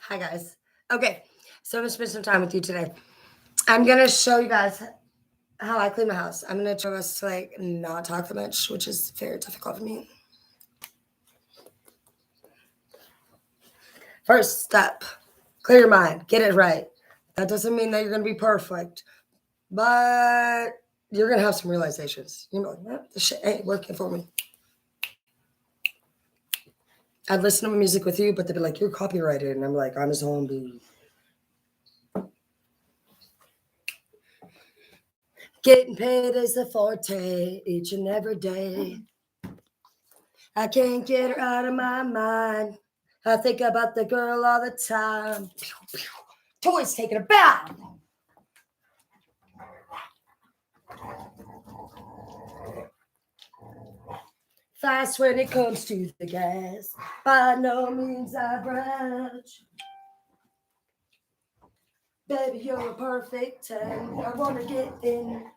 Hi guys. Okay, so I'm gonna spend some time with you today. I'm gonna show you guys how I clean my house. I'm gonna try us to like not talk that much, which is very difficult for me. First step, clear your mind, get it right. That doesn't mean that you're gonna be perfect, but you're gonna have some realizations. You know, this shit ain't working for me. I'd listen to music with you, but they'd be like, "You're copyrighted," and I'm like, "I'm a zombie." Getting paid is the forte each and every day. I can't get her out of my mind. I think about the girl all the time. Toys taking a bath. Fast when it comes to the gas. By no means I grudge. Baby, you're a perfect 10. I wanna get in.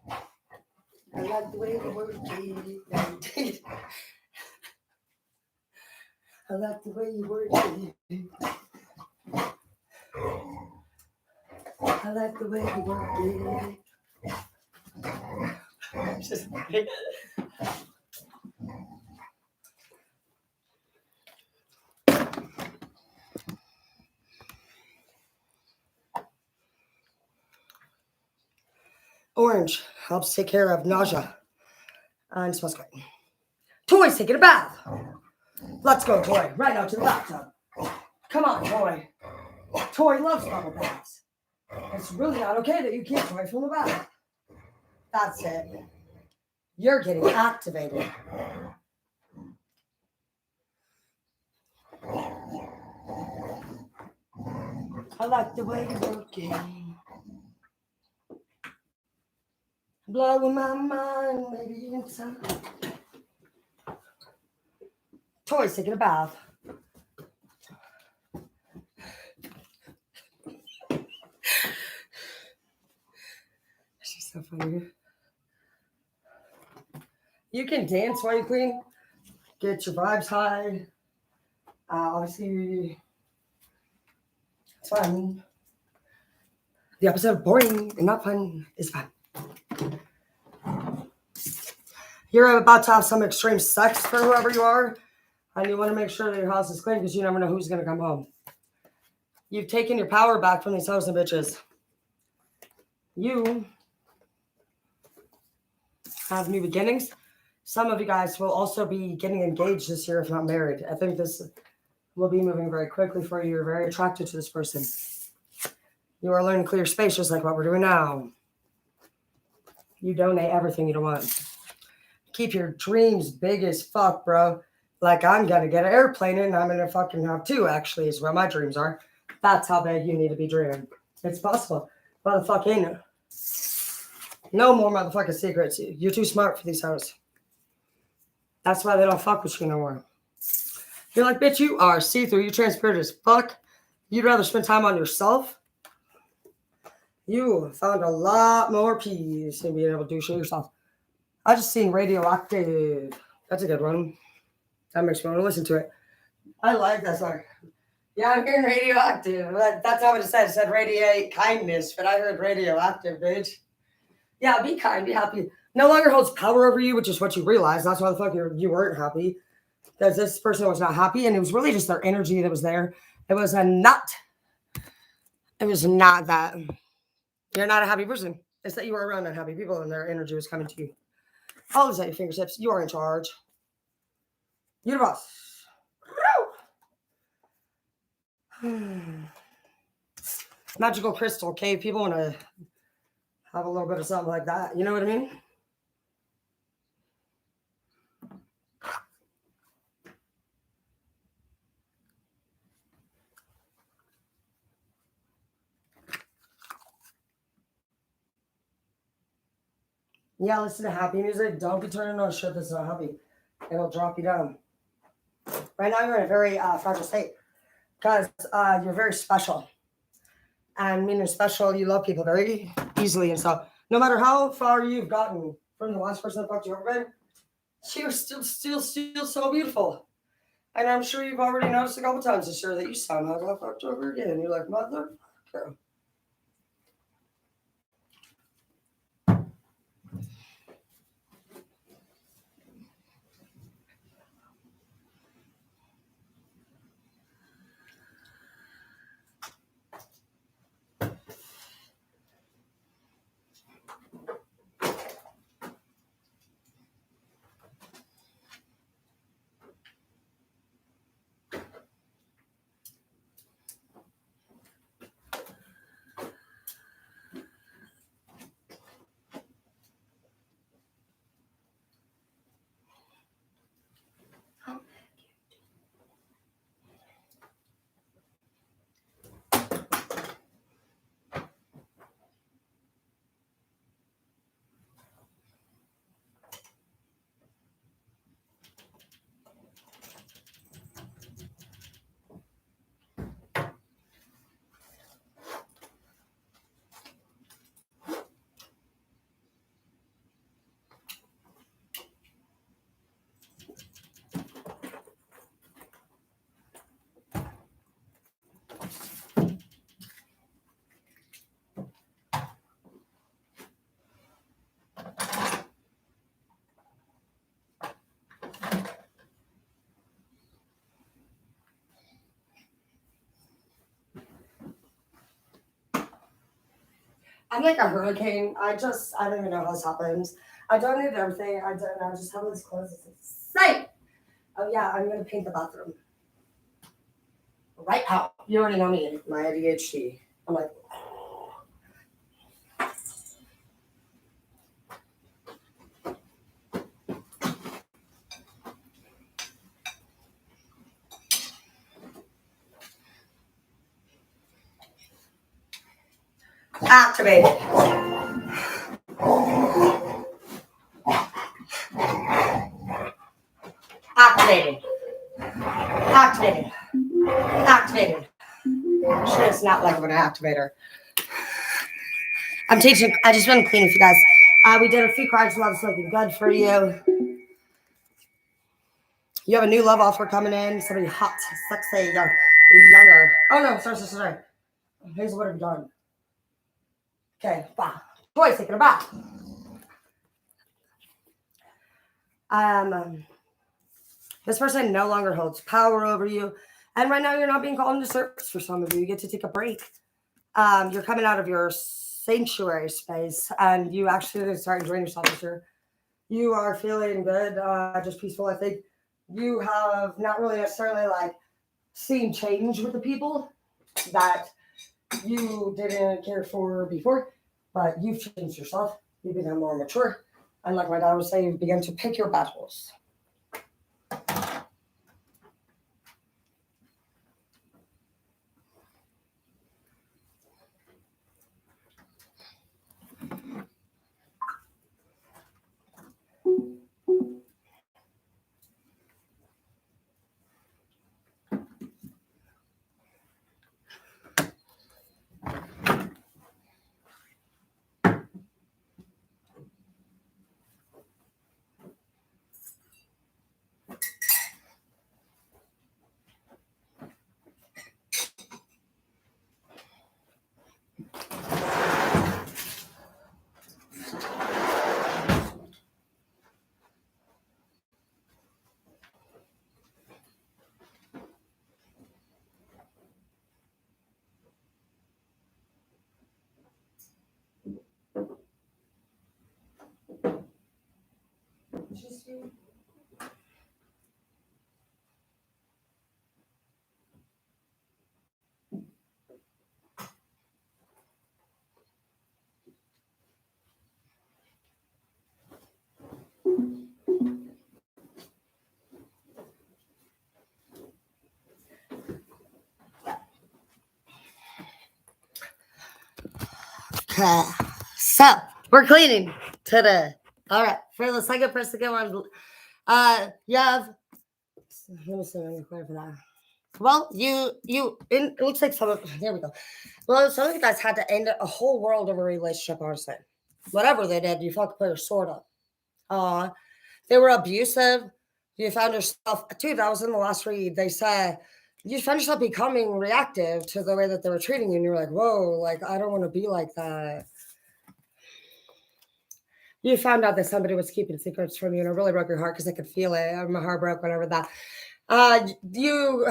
I like the way you work it. I like the way you work it. I like the way you work it. Orange helps take care of nausea and smells great. Toy's taking a bath. Let's go, Toy. Right now to the bathtub. Come on, Toy. Toy loves bubble baths. It's really not okay that you keep Toy from the bath. That's it. You're getting activated. I like the way you're working. Blowing my mind, maybe inside. Toy's taking a bath. She's so funny. You can dance while you clean. Get your vibes high. Obviously, it's fun. The opposite of boring and not fun is fun. You're about to have some extreme sex for whoever you are, and you want to make sure that your house is clean because you never know who's going to come home. You've taken your power back from these hoes and bitches. You have new beginnings. Some of you guys will also be getting engaged this year, if not married. I think this will be moving very quickly for you. You're very attracted to this person. You are learning clear space, just like what we're doing now. You donate everything you don't want. Keep your dreams big as fuck, bro. Like, I'm gonna get an airplane and I'm gonna fucking have two, actually, is where my dreams are. That's how big you need to be dreaming. It's possible. Motherfucker ain't it? No more motherfucking secrets. You're too smart for these hoes. That's why they don't fuck with you no more. You're like, bitch, you are see-through. You're transparent as fuck. You'd rather spend time on yourself. You found a lot more peace in being able to do shit yourself. I just seen Radioactive. That's a good one. That makes me want to listen to it. I like that song. Yeah, I'm hearing Radioactive. That's not what it said. It said radiate kindness, but I heard Radioactive, bitch. Yeah, be kind, be happy. No longer holds power over you, which is what you realize. That's why the fuck you weren't happy. Because this person was not happy, and it was really just their energy that was there. It was not that. You're not a happy person. It's that you were around unhappy people, and their energy was coming to you. All is at your fingertips. You are in charge. You're the boss. Magical crystal cave. People want to have a little bit of something like that. You know what I mean? Yeah, listen to happy music. Don't be turning on shit that's not happy. It'll drop you down. Right now, you're in a very fragile state because you're very special. And meaning special, you love people very easily. And so, no matter how far you've gotten from the last person that fucked you over, babe, she was still so beautiful. And I'm sure you've already noticed a couple times this year that you somehow got fucked over again. You're like, motherfucker. I'm like a hurricane. I don't even know how this happens. I donated everything. I just have this clothes. It's insane. Oh yeah, I'm gonna paint the bathroom. Right out. You already know me, my ADHD. I'm like, activated. Activated. Activated. Activated. Shit, it's not like an activator. I just want to clean with you guys. We did a few cards. Love looking good for you. You have a new love offer coming in. Somebody hot, sexy, younger. Oh no, sorry. Here's what I've done. Okay, bye. Boy, taking a bath. This person no longer holds power over you. And right now you're not being called into service for some of you. You get to take a break. You're coming out of your sanctuary space and you actually start enjoying yourself this year. You are feeling good, just peaceful. I think you have not really necessarily like seen change with the people that you didn't care for before, but you've changed yourself. You've become more mature. And like my dad was saying, you begin to pick your battles. Okay, so we're cleaning today. All right, for the second person, go on. You have. Let me see. Let me clear for that. Well, it looks like some of. There we go. Well, some of you guys had to end a whole world of a relationship, honestly. Whatever they did, you felt to put your sword up. They were abusive. You found yourself, dude, that was in the last read. They said you found yourself becoming reactive to the way that they were treating you. And you're like, whoa, like, I don't want to be like that. You found out that somebody was keeping secrets from you, and it really broke your heart because I could feel it. My heart broke whenever that. How you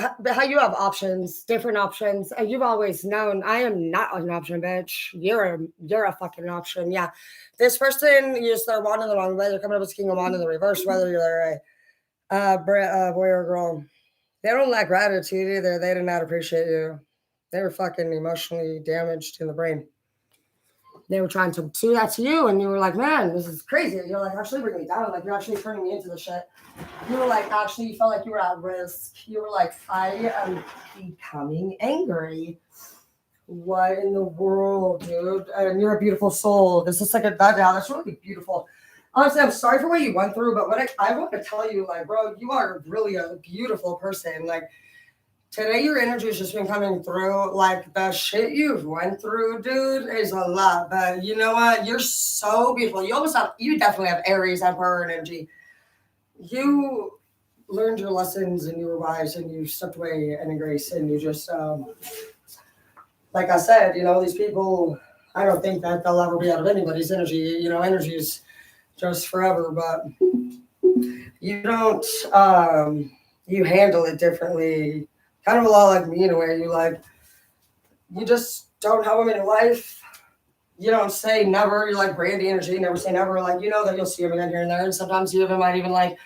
have options, different options. You've always known I am not an option, bitch. You're a fucking option. Yeah, this person, you just they're wanting the wrong way. They're coming up with King of Wand in the reverse, whether you're a boy or a girl. They don't lack gratitude either. They did not appreciate you. They were fucking emotionally damaged in the brain. They were trying to do that to you, and you were like, man, this is crazy. You're like, actually bring me down. Like, you're actually turning me into the shit. You were like, actually, you felt like you were at risk. You were like, I am becoming angry. What in the world, dude? And you're a beautiful soul. This is like that's really beautiful. Honestly, I'm sorry for what you went through, but what I want to tell you, like, bro, you are really a beautiful person. Like, today, your energy has just been coming through. Like, the shit you've went through, dude, is a lot. But you know what? You're so beautiful. You definitely have Aries Emperor energy. You learned your lessons and you were wise and you stepped away and in grace and you just, like I said, these people, I don't think that they'll ever be out of anybody's energy. Energy is just forever, but you don't, you handle it differently. Kind of a lot like me in a way. You just don't have them in your life. You don't say never. You're like Brandy energy, never say never. Like, that you'll see them again here and there. And sometimes you even might even like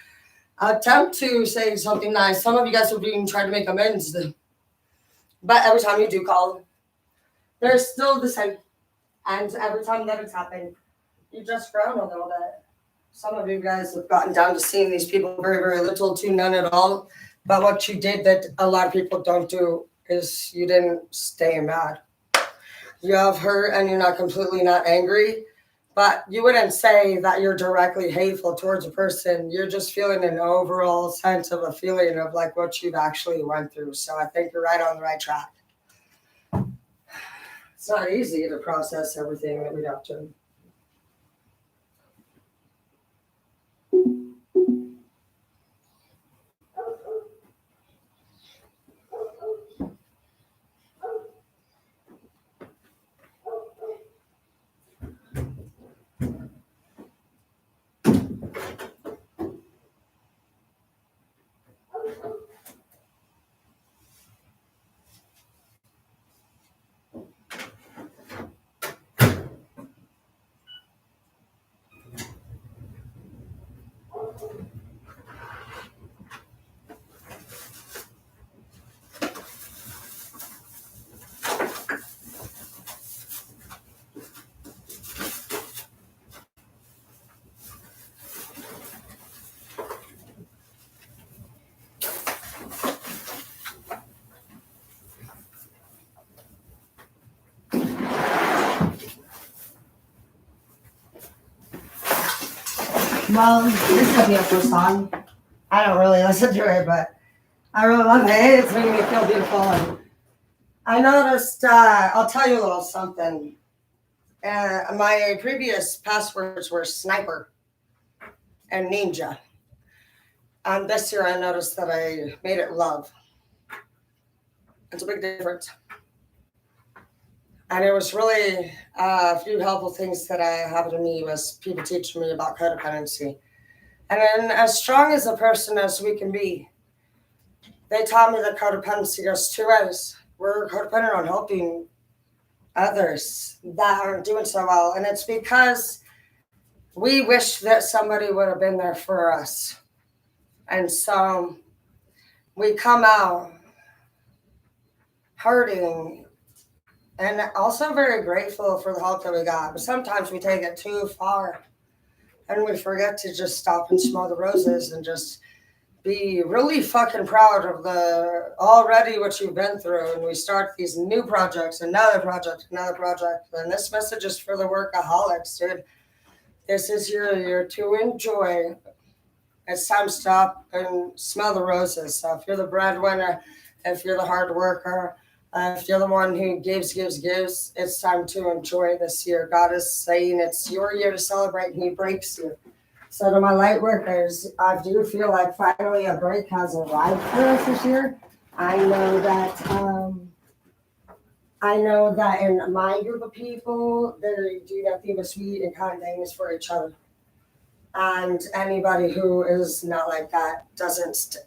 attempt to say something nice. Some of you guys have even tried to make amends. But every time you do call, they're still the same. And every time that it's happened, you just frown a little bit. Some of you guys have gotten down to seeing these people very, very little to none at all. But what you did that a lot of people don't do is you didn't stay mad. You have hurt and you're not completely not angry, but you wouldn't say that you're directly hateful towards a person. You're just feeling an overall sense of a feeling of like what you've actually went through. So I think you're right on the right track. It's not easy to process everything that we have to. Well, this is a beautiful song. I don't really listen to it, but I really love it. It's making me feel beautiful. And I noticed, I'll tell you a little something. My previous passwords were sniper and ninja. This year I noticed that I made it love. It's a big difference. And it was really a few helpful things that happened to me was people teaching me about codependency. And then as strong as a person as we can be, they taught me that codependency goes two ways. We're codependent on helping others that aren't doing so well. And it's because we wish that somebody would have been there for us. And so we come out hurting and also very grateful for the help that we got. But sometimes we take it too far and we forget to just stop and smell the roses and just be really fucking proud of the already what you've been through. And we start these new projects, another project. And this message is for the workaholics, dude. This is your year to enjoy. It's time to stop and smell the roses. So if you're the breadwinner, if you're the hard worker, if you're the one who gives, it's time to enjoy this year. God is saying it's your year to celebrate and he breaks you. So to my light workers, I do feel like finally a break has arrived for us this year. I know that in my group of people, they do nothing but sweet and kind things for each other. And anybody who is not like that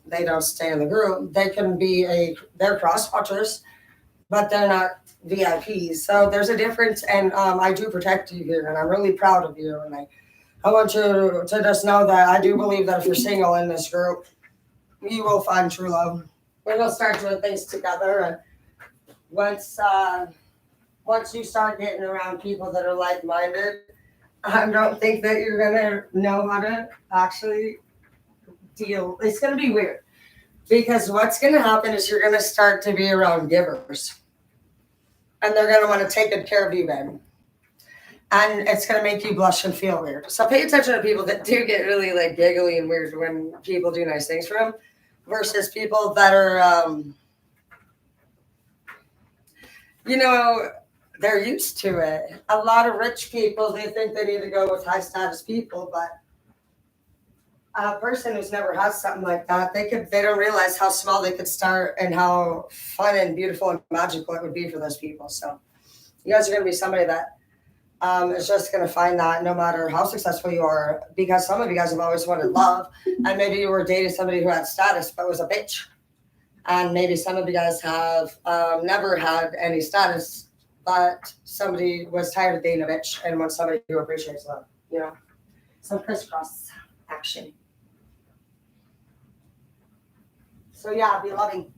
they don't stay in the group. They can be they're cross watchers, but they're not VIPs. So there's a difference, and I do protect you here, and I'm really proud of you. And I want you to just know that I do believe that if you're single in this group, you will find true love. We're gonna start doing things together, and once you start getting around people that are like-minded, I don't think that you're gonna know how to actually deal. It's gonna be weird because what's gonna happen is you're gonna start to be around givers, and they're gonna want to take good care of you, baby. And it's gonna make you blush and feel weird. So pay attention to people that do get really like giggly and weird when people do nice things for them, versus people that are, they're used to it. A lot of rich people, they think they need to go with high status people, but a person who's never had something like that, they don't realize how small they could start and how fun and beautiful and magical it would be for those people. So you guys are going to be somebody that is just going to find that no matter how successful you are, because some of you guys have always wanted love, and maybe you were dating somebody who had status but was a bitch. And maybe some of you guys have never had any status, but somebody was tired of being a bitch and wants somebody who appreciates love, Some crisscross action. So yeah, be loving.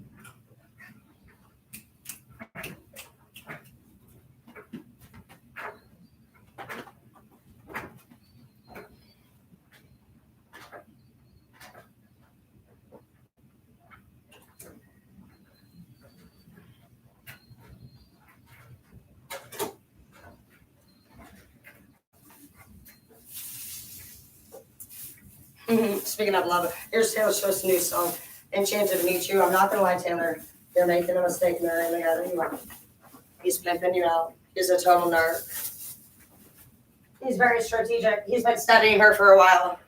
Speaking of love, here's Taylor Swift's new song, Enchanted to Meet You. I'm not going to lie, Taylor. You're making a mistake marrying the guy that you want. He's flipping you out. He's a total nerd. He's very strategic. He's been studying her for a while.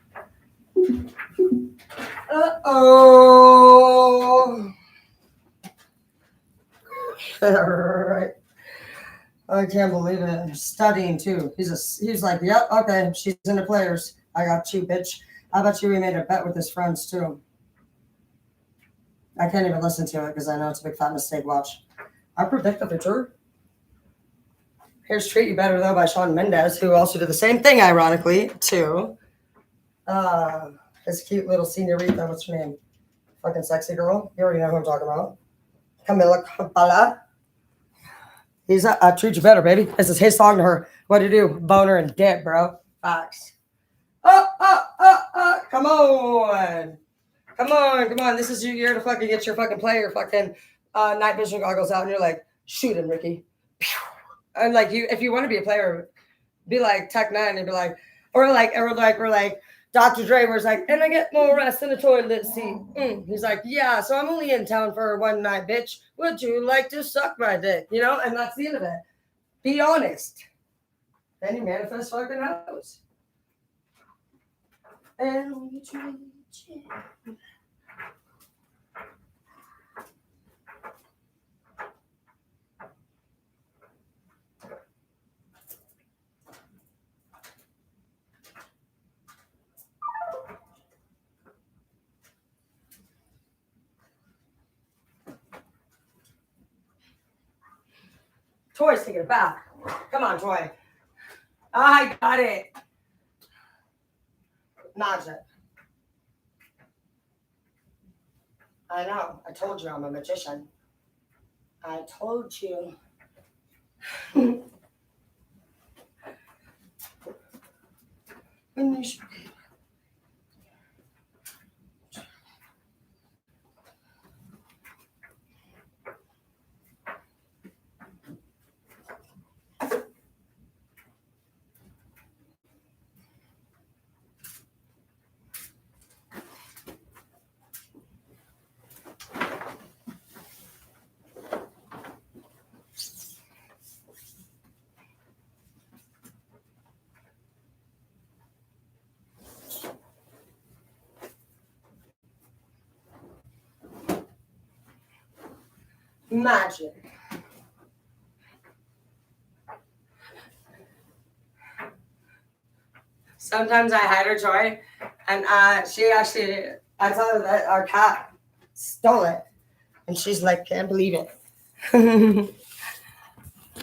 Uh-oh. Right. I can't believe it. Studying, too. He's like, yep, okay, she's into players. I got you, bitch. How about you? We made a bet with his friends, too. I can't even listen to it because I know it's a big fat mistake. Watch. I predict the future. Here's Treat You Better, though, by Shawn Mendes, who also did the same thing, ironically, to his cute little senorita. What's her name? Fucking sexy girl. You already know who I'm talking about. Camila Cabello. He's Treat You Better, baby. This is his song to her. What do you do? Boner and dip, bro. Facts. Come on. Come on. This is your year to fucking get your fucking player fucking night vision goggles out, and you're like, shoot him, Ricky. And like if you want to be a player, be like Tech Nine and be like, or like Dr. Dre was like, and I get more rest in the toilet seat. He's like, yeah, so I'm only in town for one night, bitch. Would you like to suck my dick? And that's the end of it. Be honest. Then you manifest fucking house. And you treat you. Toy's taking it back. Come on, Toy. I got it. Magic. I know. I told you I'm a magician. I told you. When you should be. Magic. Sometimes I hide her toy, and she actually, I tell her that our cat stole it, and she's like, can't believe it.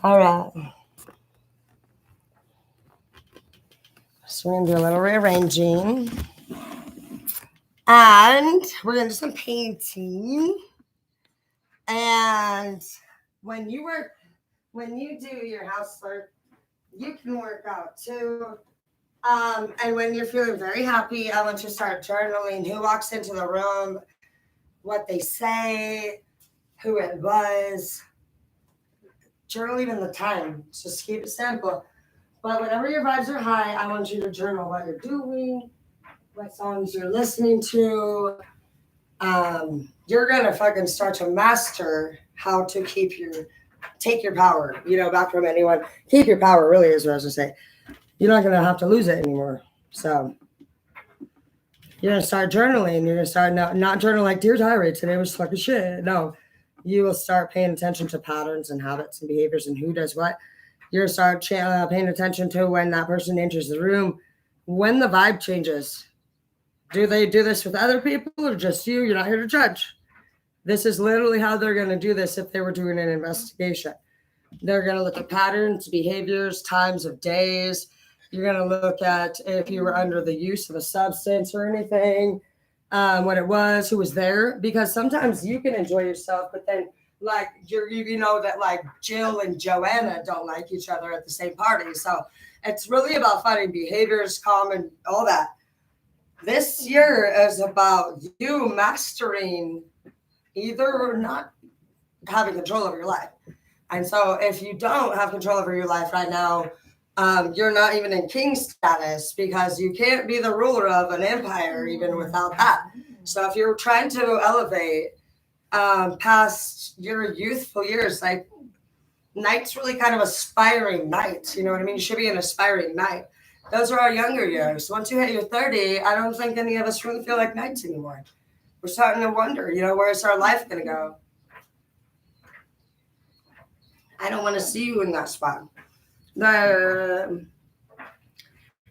All right. So we're going to do a little rearranging. And we're going to do some painting. And when you do your housework, you can work out too. And when you're feeling very happy, I want you to start journaling who walks into the room, what they say, who it was. Journal even the time. Just keep it simple. But whenever your vibes are high, I want you to journal what you're doing, what songs you're listening to. You're gonna fucking start to master how to take your power, back from anyone. Keep your power, really, is what I was gonna say. You're not gonna have to lose it anymore. So you're gonna start journaling. You're gonna start not journal like, dear diary, today was fucking shit. No, you will start paying attention to patterns and habits and behaviors and who does what. You're gonna start paying attention to when that person enters the room, when the vibe changes. Do they do this with other people or just you? You're not here to judge. This is literally how they're going to do this if they were doing an investigation. They're going to look at patterns, behaviors, times of days. You're going to look at if you were under the use of a substance or anything, what it was, who was there. Because sometimes you can enjoy yourself, but then like you know that like Jill and Joanna don't like each other at the same party. So it's really about finding behaviors, common, all that. This year is about you mastering either or not having control over your life. And so if you don't have control over your life right now, you're not even in king status because you can't be the ruler of an empire even without that. So if you're trying to elevate past your youthful years, like knight's really kind of aspiring knight. You know what I mean? You should be an aspiring knight. Those are our younger years. Once you hit your 30, I don't think any of us really feel like knights anymore. We're starting to wonder, where's our life going to go? I don't want to see you in that spot. The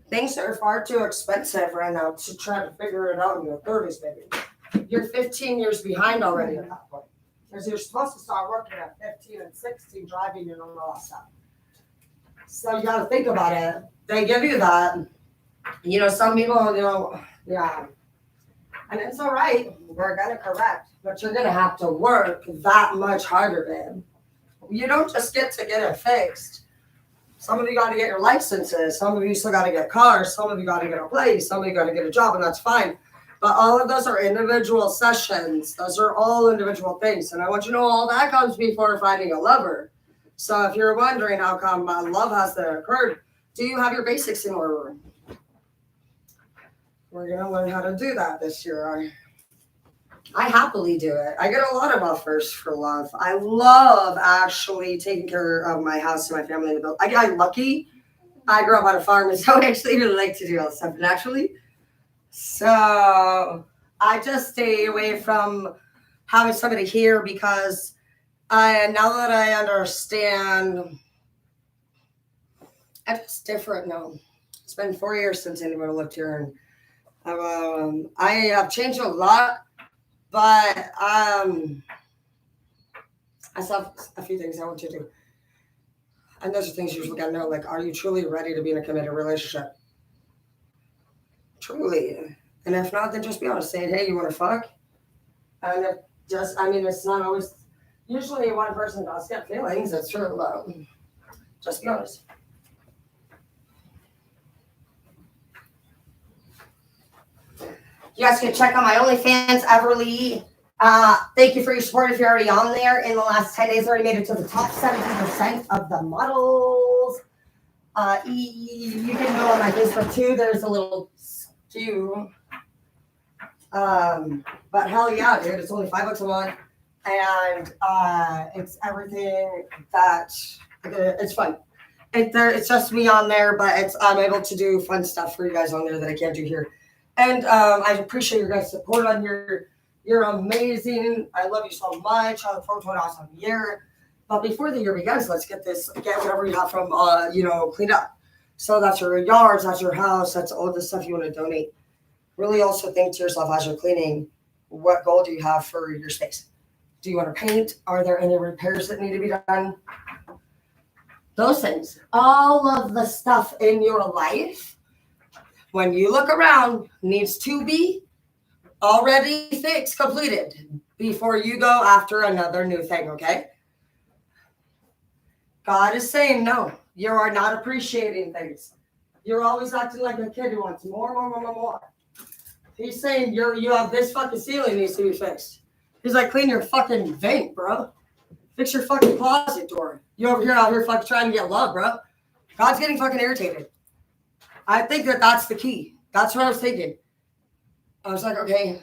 things are far too expensive right now to try to figure it out in your 30s, baby. You're 15 years behind already at that point. Because you're supposed to start working at 15 and 16, driving and all that stuff. So you got to think about it. They give you that. Some people, yeah. And it's all right. We're going to correct. But you're going to have to work that much harder, babe. You don't just get to get it fixed. Some of you got to get your licenses. Some of you still got to get cars. Some of you got to get a place. Some of you got to get a job, and that's fine. But all of those are individual sessions. Those are all individual things. And I want you to know all that comes before finding a lover. So if you're wondering how come love hasn't occurred, do you have your basics in order? We're going to learn how to do that this year. I happily do it. I get a lot of offers for love. I love actually taking care of my house and my family. I got lucky. I grew up on a farm, and so I actually really like to do all this stuff naturally. So I just stay away from having somebody here because now that I understand, I'm just different now. It's been 4 years since anyone lived here, and I have changed a lot, but I still have a few things I want you to do. And those are things you usually got to know, like, are you truly ready to be in a committed relationship? Truly. And if not, then just be honest, saying, hey, you want to fuck? And it's not always, usually one person does get feelings, that's true, but just be honest. You guys can check out my OnlyFans, Everly. Thank you for your support if you're already on there. In the last 10 days, I already made it to the top 70% of the models. You can go on my Facebook too. There's a little skew. But hell yeah, dude. It's only $5 a month. And it's everything that it's fun. It's just me on there, but I'm able to do fun stuff for you guys on there that I can't do here. And I appreciate your guys' support on your You're amazing. I love you so much. I look forward to an awesome year. But before the year begins, let's get whatever you have from, cleaned up. So that's your yards, that's your house, that's all the stuff you want to donate. Really also think to yourself as you're cleaning, what goal do you have for your space? Do you want to paint? Are there any repairs that need to be done? Those things. All of the stuff in your life, when you look around, needs to be already fixed, completed, before you go after another new thing, okay? God is saying, no, you are not appreciating things. You're always acting like a kid who wants more. He's saying you have this fucking ceiling needs to be fixed. He's like, clean your fucking vent, bro. Fix your fucking closet door. You over here out here fucking trying to get love, bro. God's getting fucking irritated. I think that's the key. That's what I was thinking. I was like, okay.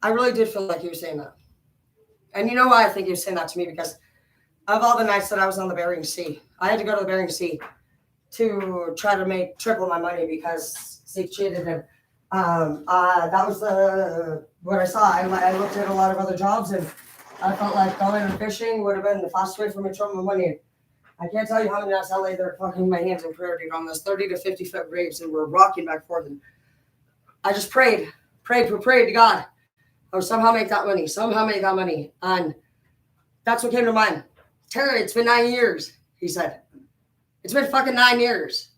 I really did feel like he was saying that. And you know why I think he was saying that to me? Because of all the nights that I was on the Bering Sea, I had to go to the Bering Sea to try to make triple my money because Zeke cheated him. That was what I saw. I looked at a lot of other jobs and I felt like going and fishing would have been the fastest way for me to triple my money. I can't tell you how many nights I lay there fucking my hands in prayer, dude, on those 30 to 50 foot graves and we're rocking back and forth. And I just prayed to God. I would somehow make that money. And that's what came to mind. Terry, it's been 9 years, he said. It's been fucking 9 years.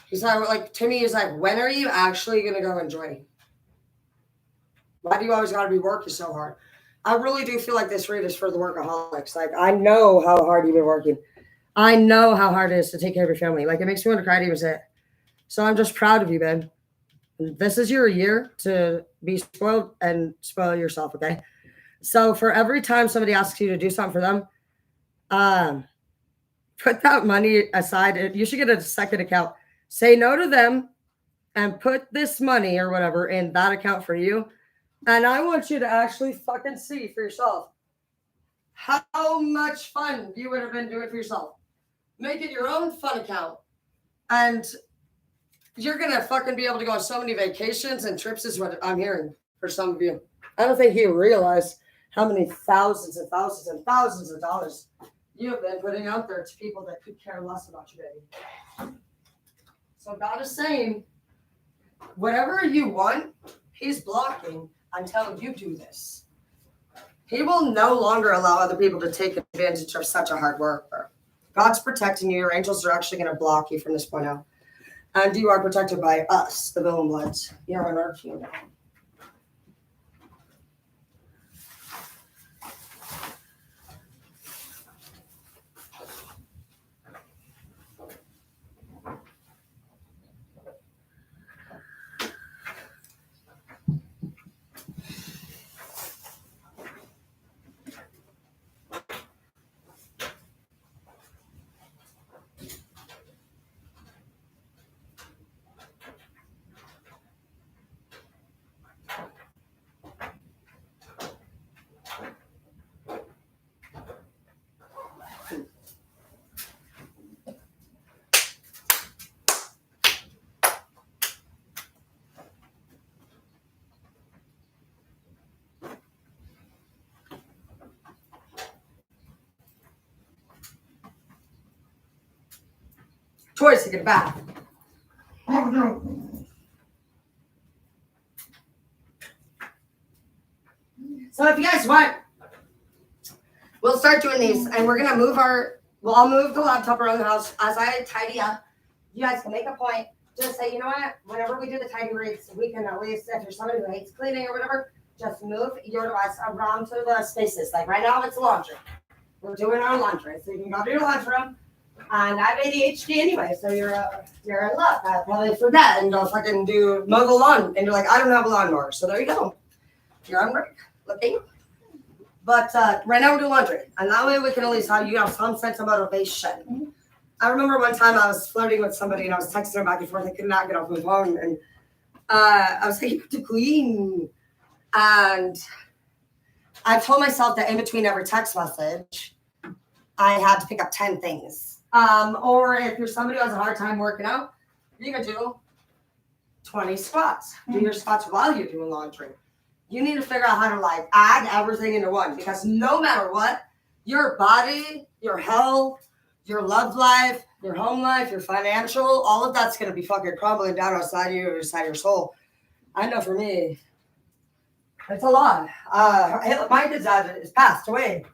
He's like, to me, he's like, when are you actually going to go enjoy? Why do you always got to be working so hard? I really do feel like this read is for the workaholics. Like, I know how hard you've been working. I know how hard it is to take care of your family. Like, it makes me want to cry to even say it. So I'm just proud of you, man. This is your year to be spoiled and spoil yourself, okay? So for every time somebody asks you to do something for them, put that money aside. You should get a second account. Say no to them and put this money or whatever in that account for you. And I want you to actually fucking see for yourself how much fun you would have been doing for yourself. Make it your own fun account. And you're going to fucking be able to go on so many vacations and trips is what I'm hearing for some of you. I don't think you realize how many thousands and thousands and thousands of dollars you have been putting out there to people that could care less about you, baby. So God is saying, whatever you want, he's blocking until you do this. He will no longer allow other people to take advantage of such a hard worker. God's protecting you. Your angels are actually going to block you from this point out. And you are protected by us, the Bill and Bloods. You're on our team now. Toys to get a bath. Oh, no. So if you guys want, we'll start doing these and we're going to I'll move the laptop around the house as I tidy up. You guys can make a point. Just say, you know what, whenever we do the tidy reads, we can at least, if there's somebody who hates cleaning or whatever, just move your device around to the spaces. Like right now, it's laundry. We're doing our laundry. So you can go to your laundry room. And I have ADHD anyway, so you're in luck. I probably forget and don't fucking mow the lawn. And you're like, I don't have a lawnmower. So there you go. You're on break. Looking. But right now we're doing laundry. And that way we can at least have you have some sense of motivation. Mm-hmm. I remember one time I was flirting with somebody and I was texting her back and forth. I could not get off my phone. And I was like, you have to clean. And I told myself that in between every text message, I had to pick up 10 things. Or if you're somebody who has a hard time working out, you can do 20 squats. Do your squats while you're doing laundry. You need to figure out how to like add everything into one, because no matter what, your body, your health, your love life, your home life, your financial, all of that's gonna be fucking crumbling down outside you or inside your soul. I know for me, it's a lot. My kid's dad is passed away.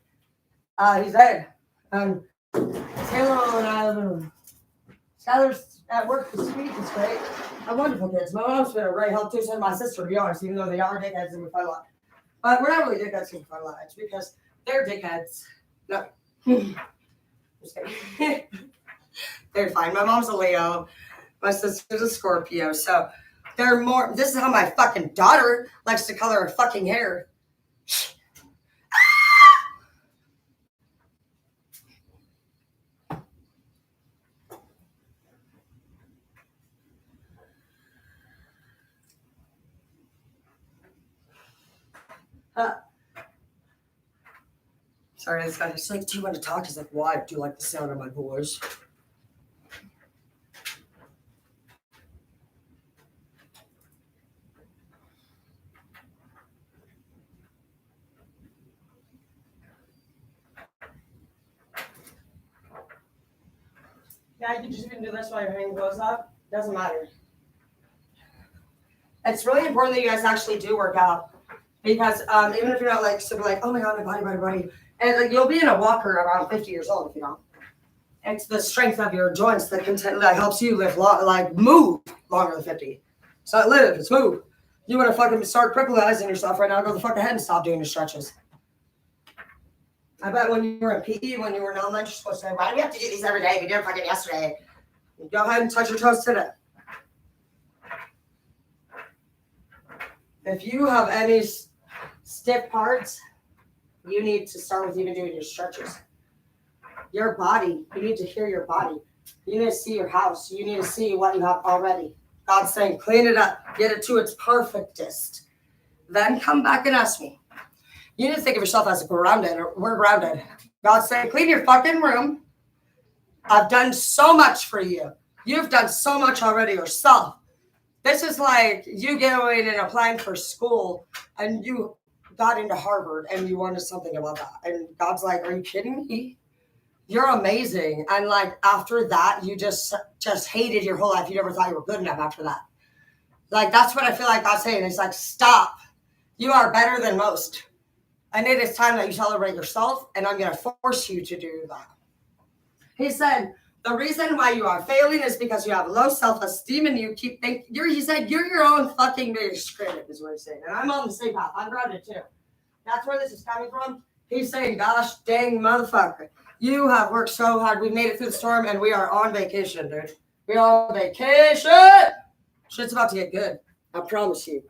He's dead. Taylor and Skylar's at work this week. It's great. I'm wonderful kids. My mom's been a great help too, so has my sister, to be honest, even though they are dickheads and we fight a lot. But we're not really dickheads and we fight a lot. It's because they're dickheads. No. Just kidding. They're fine. My mom's a Leo. My sister's a Scorpio. So they're more. This is how my fucking daughter likes to color her fucking hair. Sorry, this guy. He's like, do you want to talk? He's like, why? Do you like the sound of my voice? Yeah, you can just even do this while your hand goes up. Doesn't matter. It's really important that you guys actually do work out, because even if you're not like super like, oh my god, my body, and like, you'll be in a walker around 50 years old if you don't. It's the strength of your joints that helps you live move longer than 50. It's not live, it's move. You want to fucking start crippling yourself right now? Go the fuck ahead and stop doing your stretches. I bet when you were in PE, when you were in elementary school, saying, why do we have to do these every day? We did it fucking yesterday. Go ahead and touch your toes today. If you have any stiff parts, you need to start with even doing your stretches. Your body, you need to hear your body. You need to see your house. You need to see what you have already. God's saying, clean it up, get it to its perfectest. Then come back and ask me. You need to think of yourself as grounded, or we're grounded. God's saying, clean your fucking room. I've done so much for you. You've done so much already yourself. This is like you going and applying for school and you got into Harvard and you wanted something about that. And God's like, are you kidding me? You're amazing. And like after that, you just hated your whole life. You never thought you were good enough after that. Like that's what I feel like God's saying. It's like, stop. You are better than most. And it is time that you celebrate yourself, and I'm going to force you to do that. He said, the reason why you are failing is because you have low self-esteem and you keep thinking, he said, you're your own fucking biggest critic, is what he's saying. And I'm on the same path. I'm grounded too. That's where this is coming from. He's saying, gosh dang motherfucker, you have worked so hard. We made it through the storm and we are on vacation, dude. We're on vacation. Shit's about to get good. I promise you.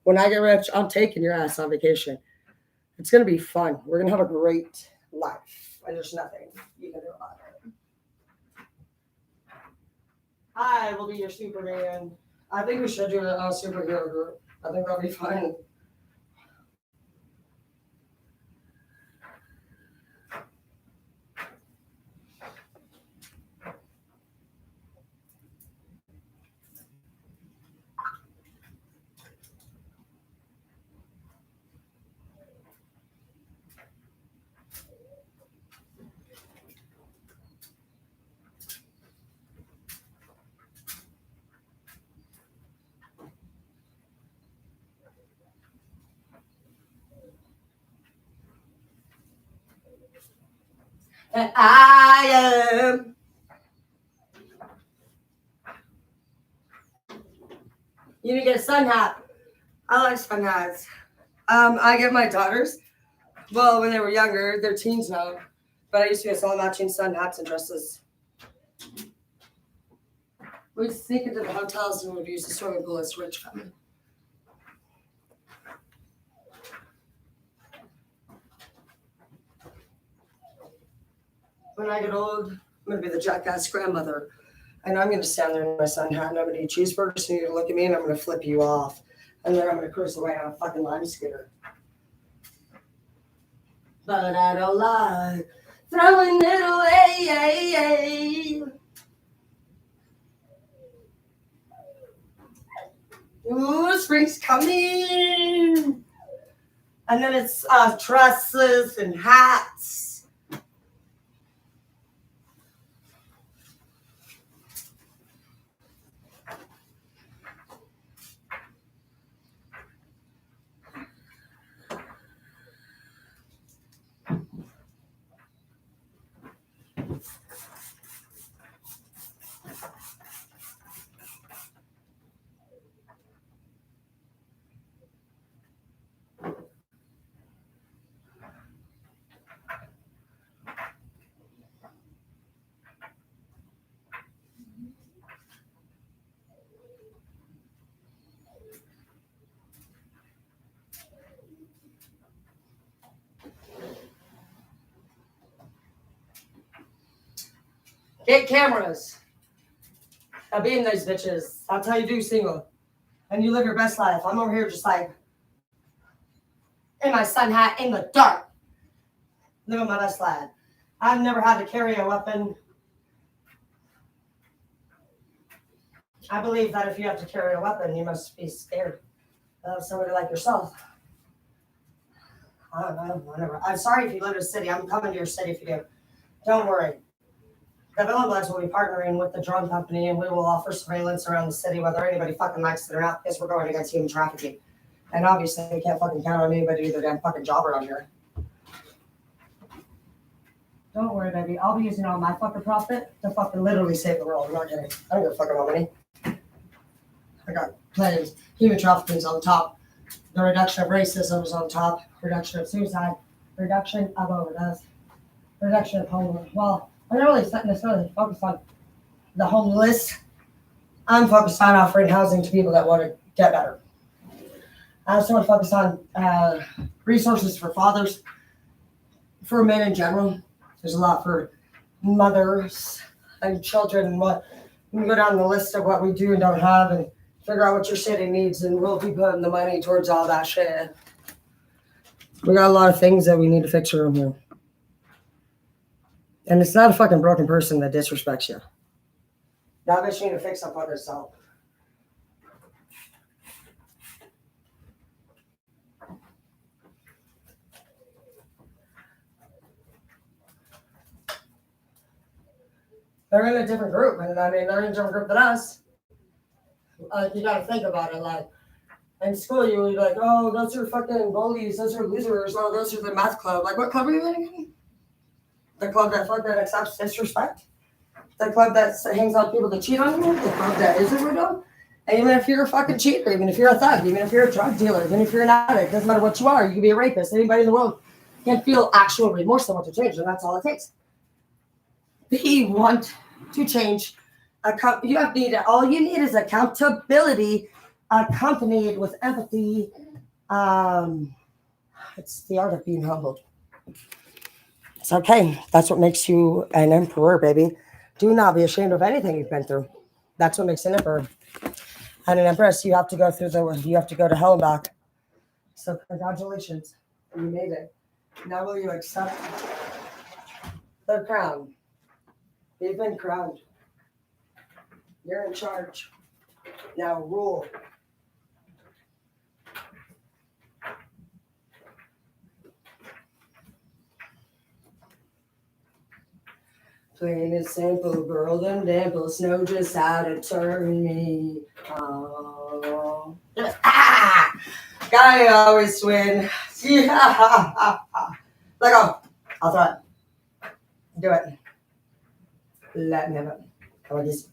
When I get rich, I'm taking your ass on vacation. It's going to be fun. We're going to have a great life. And there's nothing you can do about it. I will be your Superman. I think we should do a superhero group. I think that'll be fun. And I am. You need to get a sun hat. I like sun hats. I get my daughters. Well, when they were younger, they're teens now. But I used to get all matching sun hats and dresses. We'd sneak into the hotels and we'd use the swimming pool as rich family. When I get old, I'm going to be the jackass grandmother. And I'm going to stand there in my sun hat and I'm going to eat cheeseburgers and you're going to look at me and I'm going to flip you off. And then I'm going to cruise away on a fucking lime scooter. But I don't like throwing it away. Ooh, spring's coming. And then it's dresses and hats. Get cameras. I'll be in those bitches. That's how you do single. And you live your best life. I'm over here just like in my sun hat in the dark. Living my best life. I've never had to carry a weapon. I believe that if you have to carry a weapon, you must be scared of somebody like yourself. I don't know, whatever. I'm sorry if you live in a city. I'm coming to your city if you do. Don't worry. The Villain Bloods will be partnering with the drone company, and we will offer surveillance around the city, whether anybody fucking likes it or not, because we're going against human trafficking. And obviously, we can't fucking count on anybody to do their damn fucking job around here. Don't worry, baby. I'll be using all my fucking profit to fucking literally save the world. I'm not kidding. I don't give a fuck about money. I got plans. Human trafficking is on the top. The reduction of racism is on top. Reduction of suicide. Reduction of overdose. Reduction of homeless. Well, I'm not really necessarily focused on the homeless. I'm focused on offering housing to people that want to get better. I also want to focus on resources for fathers, for men in general. There's a lot for mothers and children and what. We can go down the list of what we do and don't have and figure out what your city needs, and we'll be putting the money towards all that shit. We got a lot of things that we need to fix around here. And it's not a fucking broken person that disrespects you. That bitch need to fix up on herself. They're in a different group, and I mean, they're in a different group than us. You gotta think about it, like, in school, you would be like, oh, those are fucking bullies, those are losers, oh, those are the math club. Like, what club are you in again? The club that accepts disrespect? The club that hangs out with people that cheat on you? The club that isn't weirdo? And even if you're a fucking cheater, even if you're a thug, even if you're a drug dealer, even if you're an addict, doesn't matter what you are, you can be a rapist. Anybody in the world can feel actual remorse and want to change, and that's all it takes. We want to change. All you need is accountability accompanied with empathy. It's the art of being humbled. It's okay. That's what makes you an emperor, baby. Do not be ashamed of anything you've been through. That's what makes an emperor. And an empress, you have to go to hell and back. So congratulations. You made it. Now will you accept the crown? You've been crowned. You're in charge. Now rule. Plain and simple, girl and dimples know just how to turn me on. Ah! Guy always win. Yeah. Let go. I'll throw it. Do it. Let me have it. Come on, just.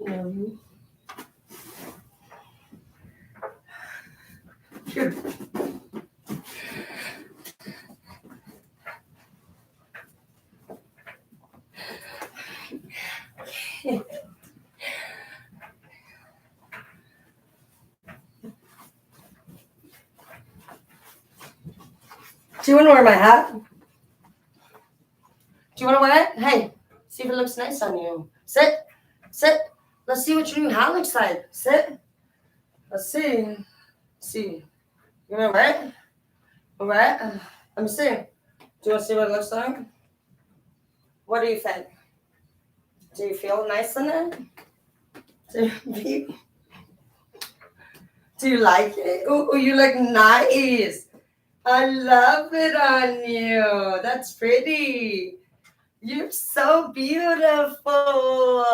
Good. Do you want to wear my hat? Do you want to wear it? Hey, see if it looks nice on you. Sit. Sit. Let's see what your new hat looks like. Sit. Let's see. See. You want to wear it? Wear it? Let me see. Do you want to see what it looks like? What do you think? Do you feel nice in it? Do Do you like it? Ooh, you look nice. I love it on you. That's pretty. You're so beautiful.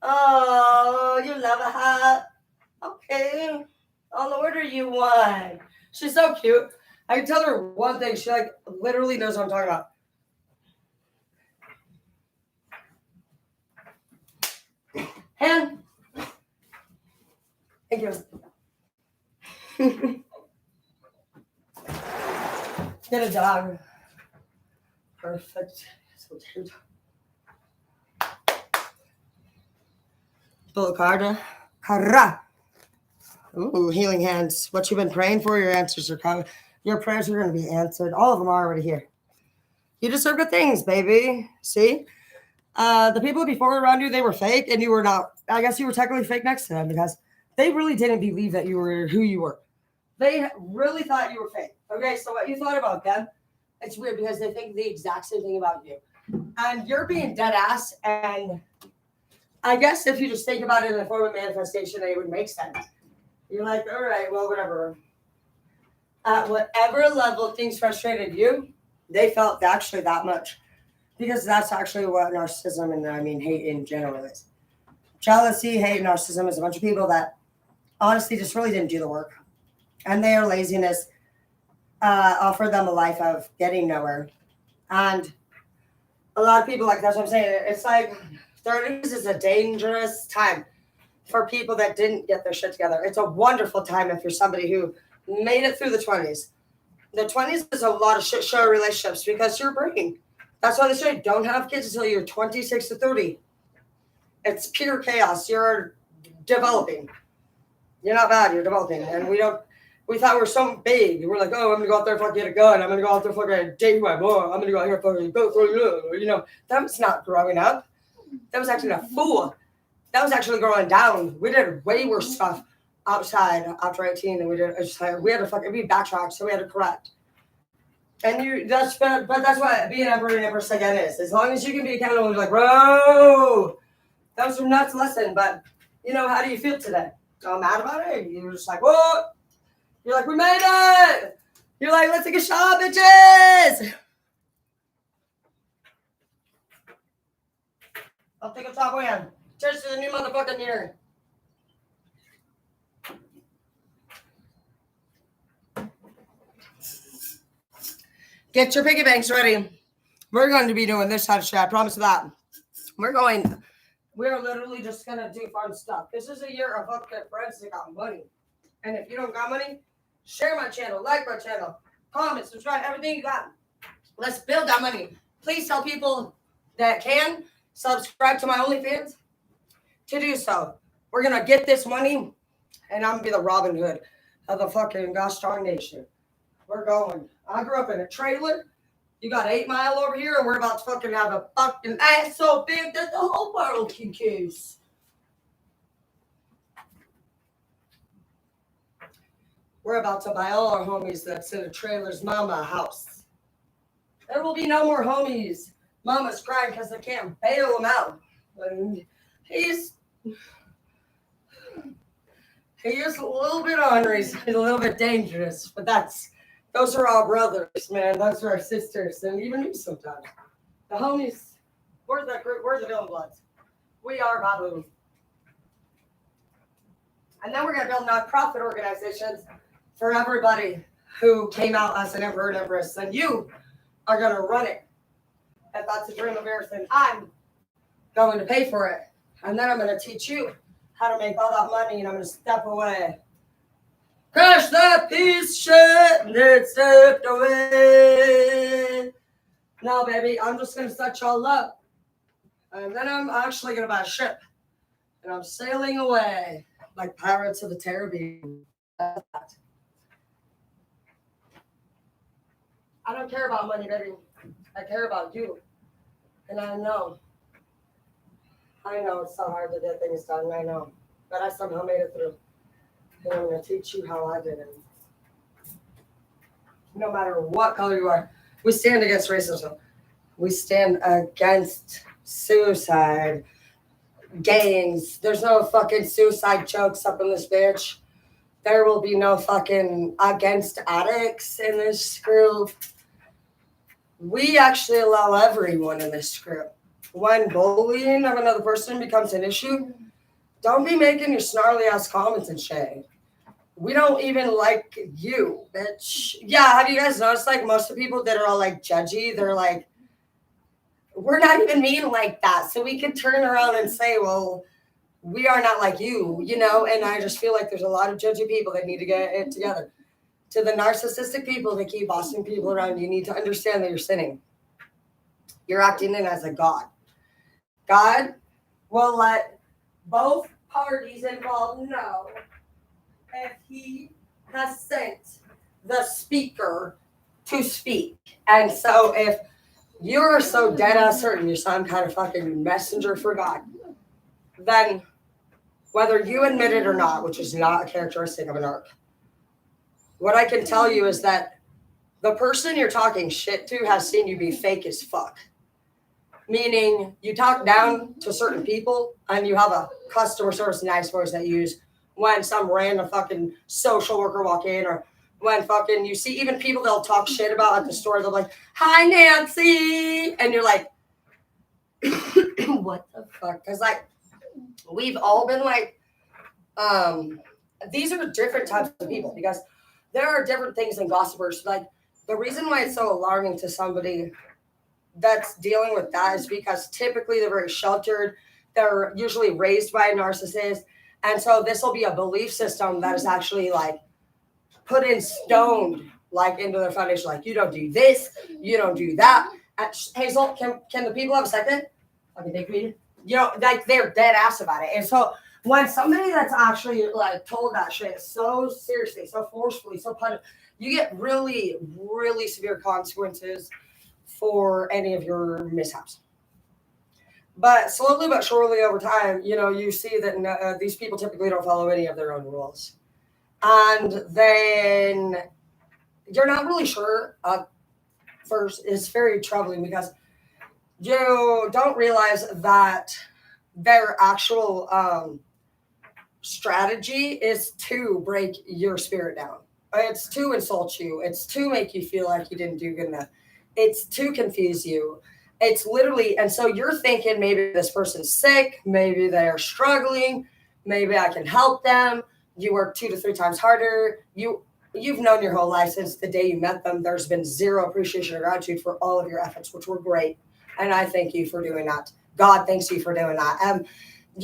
Oh, you love a hat? Okay. I'll order you one. She's so cute. I can tell her one thing. She like literally knows what I'm talking about. Han. Thank you. Get a dog. Perfect. So cute. Bulacarda. Hara. Ooh, healing hands. What you've been praying for, your answers are coming. Your prayers are going to be answered. All of them are already here. You deserve good things, baby. See? The people before around you, they were fake, and you were not. I guess you were technically fake next to them because they really didn't believe that you were who you were. They really thought you were fake. Okay, so what you thought about them, it's weird because they think the exact same thing about you. And you're being dead ass, and I guess if you just think about it in the form of manifestation, it would make sense. You're like, all right, well, whatever. At whatever level things frustrated you, they felt actually that much. Because that's actually what narcissism and hate in general is. Jealousy, hate, narcissism is a bunch of people that honestly just really didn't do the work. And their laziness offered them a life of getting nowhere. And a lot of people, like that's what I'm saying, it's like 30s is a dangerous time for people that didn't get their shit together. It's a wonderful time if you're somebody who made it through the 20s. The 20s is a lot of shit show relationships because you're breaking. That's why they say don't have kids until you're 26 to 30. It's pure chaos. You're developing. You're not bad. You're developing. And we thought we're so big. We're like, oh, I'm going to go out there and fucking get a gun. I'm going to go out there and fucking date my boy. I'm going to go out here and fucking go for, that was not growing up. That was actually a fool. That was actually growing down. We did way worse stuff outside after 18 than we did. We had to fucking be backtracked, so we had to correct. And that's what being emperor and empress again is. As long as you can be accountable, you're like, bro, that was a nuts lesson. But how do you feel today? So mad about it? You're just like, what? You're like, we made it. You're like, let's take a shot, bitches. I'll take a top win. Cheers to the new motherfucking year. Get your piggy banks ready. We're going to be doing this side of shit. I promise that. We're literally just going to do fun stuff. This is a year of fucking friends that got money. And if you don't got money, share my channel, like my channel, comment, subscribe, everything you got. Let's build that money. Please tell people that can subscribe to my OnlyFans to do so. We're going to get this money, and I'm going to be the Robin Hood of the fucking Gosh Strong Nation. We're going. I grew up in a trailer. You got 8 Mile over here, and we're about to fucking have a fucking ass so big that the whole world can kiss. We're about to buy all our homies that's in a trailer's mama house. There will be no more homies. Mama's crying because they can't bail them out. And he is a little bit ornery. He's a little bit dangerous, but those are our brothers, man. Those are our sisters, and even me sometimes. The homies, we're the villain bloods. We are Babu. And then we're going to build nonprofit organizations for everybody who came out as an emperor and empress, and you are going to run it. If that's a dream of yours, then I'm going to pay for it. And then I'm going to teach you how to make all that money, and I'm going to step away. Crash that piece of shit, and it stepped away. No, baby, I'm just going to set y'all up. And then I'm actually going to buy a ship. And I'm sailing away like Pirates of the Caribbean. I don't care about money, baby. I care about you. And I know it's so hard to get things done. I know. But I somehow made it through. And I'm going to teach you how I did it. No matter what color you are, we stand against racism. We stand against suicide, gangs. There's no fucking suicide jokes up in this bitch. There will be no fucking against addicts in this group. We actually allow everyone in this group. When bullying of another person becomes an issue, don't be making your snarly ass comments and shit. We don't even like you, bitch. Yeah, have you guys noticed like most of the people that are all like judgy, they're like, we're not even mean like that. So we could turn around and say, well, we are not like you, you know? And I just feel like there's a lot of judgy people that need to get it together. To the narcissistic people that keep bossing people around, you need to understand that you're sinning. You're acting in as a God. God will let both parties involved know if he has sent the speaker to speak. And so if you're so dead ass certain you're some kind of fucking messenger for God, then whether you admit it or not, which is not a characteristic of an arc, what I can tell you is that the person you're talking shit to has seen you be fake as fuck. Meaning you talk down to certain people and you have a customer service nice voice that you use when some random fucking social worker walk in, or when fucking you see even people they'll talk shit about at the store, they'll be like, hi Nancy, and you're like, what the fuck? Because like we've all been like, these are different types of people because there are different things in gossipers. Like the reason why it's so alarming to somebody that's dealing with that is because typically they're very sheltered. They're usually raised by a narcissist. And so this will be a belief system that is actually like put in stone, like into their foundation. Like, you don't do this, you don't do that. Hazel, can the people have a second? Okay, thank you. You know, like they're dead ass about it. And so when somebody that's actually like told that shit so seriously, so forcefully, so punitive, you get really, really severe consequences for any of your mishaps. But slowly but surely over time, you know, you see that these people typically don't follow any of their own rules. And then you're not really sure. First, it's very troubling because you don't realize that their actual strategy is to break your spirit down. It's to insult you. It's to make you feel like you didn't do good enough. It's to confuse you. It's literally, and so you're thinking maybe this person's sick, maybe they're struggling, maybe I can help them. You work 2 to 3 times harder. You've known your whole life since the day you met them. There's been zero appreciation or gratitude for all of your efforts, which were great. And I thank you for doing that. God thanks you for doing that.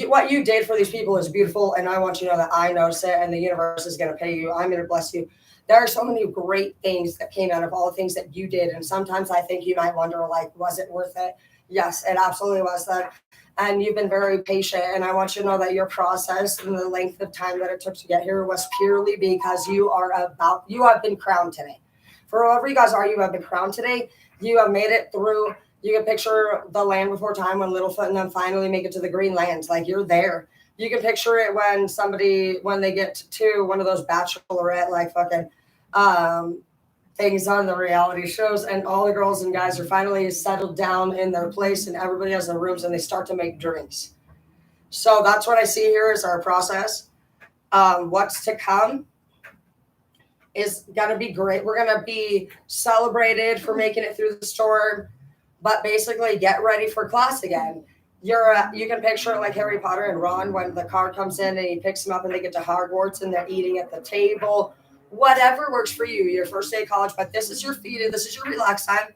What you did for these people is beautiful, and I want you to know that I notice it, and the universe is going to pay you. I'm going to bless you. There are so many great things that came out of all the things that you did, and sometimes I think you might wonder, like, was it worth it? Yes, it absolutely was that. And you've been very patient, and I want you to know that your process and the length of time that it took to get here was purely because you have been crowned today. For whoever you guys are, you have been crowned today. You have made it through. You can picture the land before time when Littlefoot and them finally make it to the green lands. Like, you're there. You can picture it when they get to one of those bachelorette, like, fucking things on the reality shows, and all the girls and guys are finally settled down in their place and everybody has their rooms and they start to make drinks. So that's what I see here is our process. What's to come is going to be great. We're going to be celebrated for making it through the storm. But basically, get ready for class again. You can picture it like Harry Potter and Ron when the car comes in and he picks them up and they get to Hogwarts and they're eating at the table. Whatever works for you, your first day of college. But this is your feeding. This is your relax time.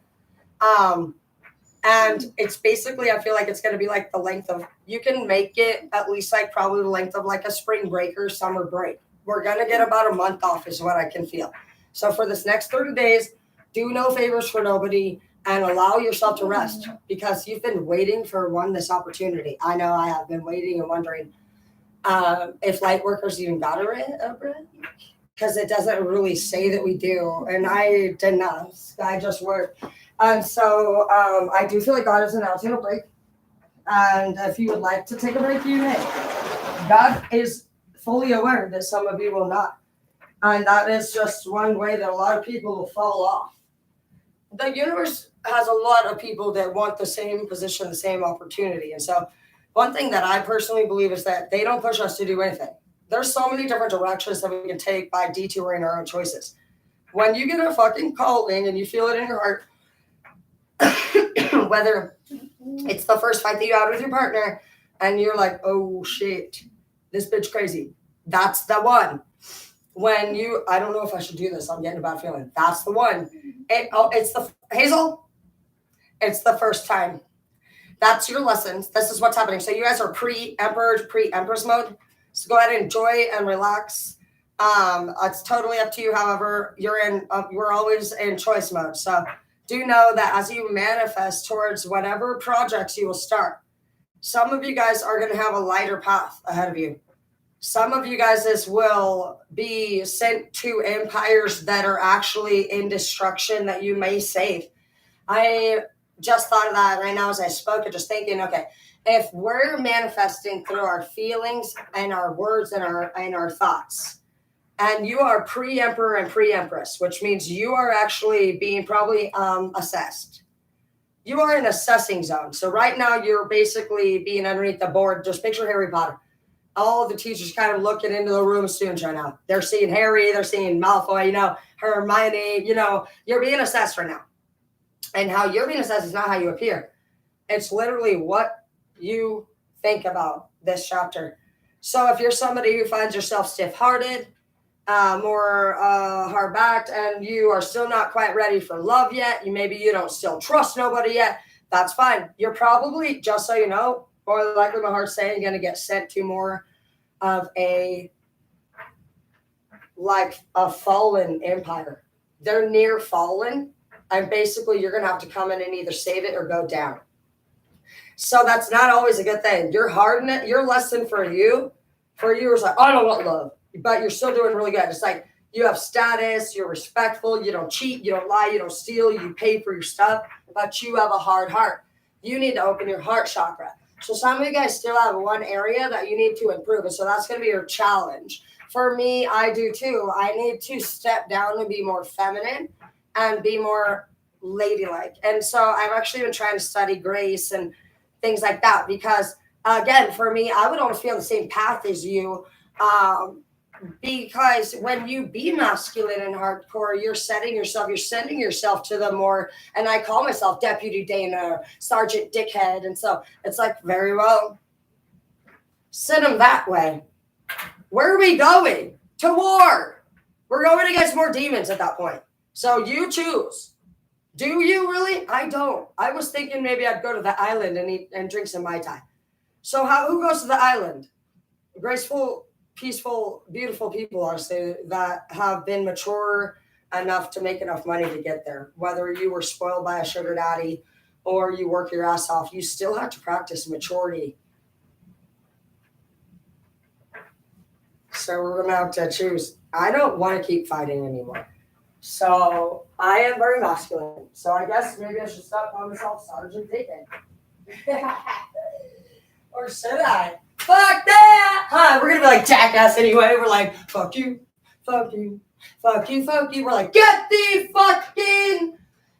And it's basically, I feel like it's going to be like the length of, you can make it at least like probably the length of like a spring break or summer break. We're going to get about a month off is what I can feel. So for this next 30 days, do no favors for nobody. And allow yourself to rest because you've been waiting for this opportunity. I know I have been waiting and wondering if light workers even got a break because it doesn't really say that we do. And I did not. I just worked. And so I do feel like God is announcing a break. And if you would like to take a break, you may. God is fully aware that some of you will not. And that is just one way that a lot of people will fall off. The universe has a lot of people that want the same position, the same opportunity. And so one thing that I personally believe is that they don't push us to do anything. There's so many different directions that we can take by detouring our own choices. When you get a fucking calling and you feel it in your heart, whether it's the first fight that you had with your partner and you're like, oh shit, this bitch crazy. That's the one. When you, I don't know if I should do this. I'm getting a bad feeling. That's the one. It's the, Hazel, it's the first time. That's your lessons. This is what's happening. So you guys are pre-emperor, pre-empress mode. So go ahead and enjoy and relax. It's totally up to you. However, we're always in choice mode. So do know that as you manifest towards whatever projects you will start, some of you guys are going to have a lighter path ahead of you. Some of you guys will be sent to empires that are actually in destruction that you may save. I just thought of that right now as I spoke and just thinking, okay, if we're manifesting through our feelings and our words and our thoughts, and you are pre-emperor and pre-empress, which means you are actually being probably assessed. You are in assessing zone. So right now you're basically being underneath the board. Just picture Harry Potter. All the teachers kind of looking into the room of students right now. They're seeing Harry, they're seeing Malfoy, Hermione, you're being assessed right now. And how you're being assessed is not how you appear. It's literally what you think about this chapter. So if you're somebody who finds yourself stiff-hearted, more hard-backed, and you are still not quite ready for love yet, maybe you don't still trust nobody yet, that's fine. You're probably, just so you know, more than likely, my heart's saying, you're going to get sent to more of a fallen empire. They're near fallen, and basically you're going to have to come in and either save it or go down. So that's not always a good thing. Your lesson for you is like, I don't want love, but you're still doing really good. It's like you have status, you're respectful, you don't cheat, you don't lie, you don't steal, you pay for your stuff, but you have a hard heart. You need to open your heart chakra. So some of you guys still have one area that you need to improve. And so that's going to be your challenge. For me, I do too. I need to step down and be more feminine and be more ladylike. And so I've actually been trying to study grace and things like that because, again, for me, I would almost be on the same path as you because when you be masculine and hardcore, you're sending yourself to the more, and I call myself Deputy Dana or Sergeant Dickhead. And so it's like, very well, send them that way. Where are we going? To war. We're going against more demons at that point. So you choose. Do you really? I don't. I was thinking maybe I'd go to the island and eat and drink some Mai Tai. So who goes to the island? Graceful, peaceful, beautiful people, honestly, that have been mature enough to make enough money to get there. Whether you were spoiled by a sugar daddy or you work your ass off, you still have to practice maturity. So we're going to have to choose. I don't want to keep fighting anymore. So I am very masculine. So I guess maybe I should stop calling myself Sergeant Dickhead. Or should I? Fuck that! Huh? We're gonna be like Jackass anyway. We're like, fuck you, fuck you, fuck you, fuck you. We're like, get the fucking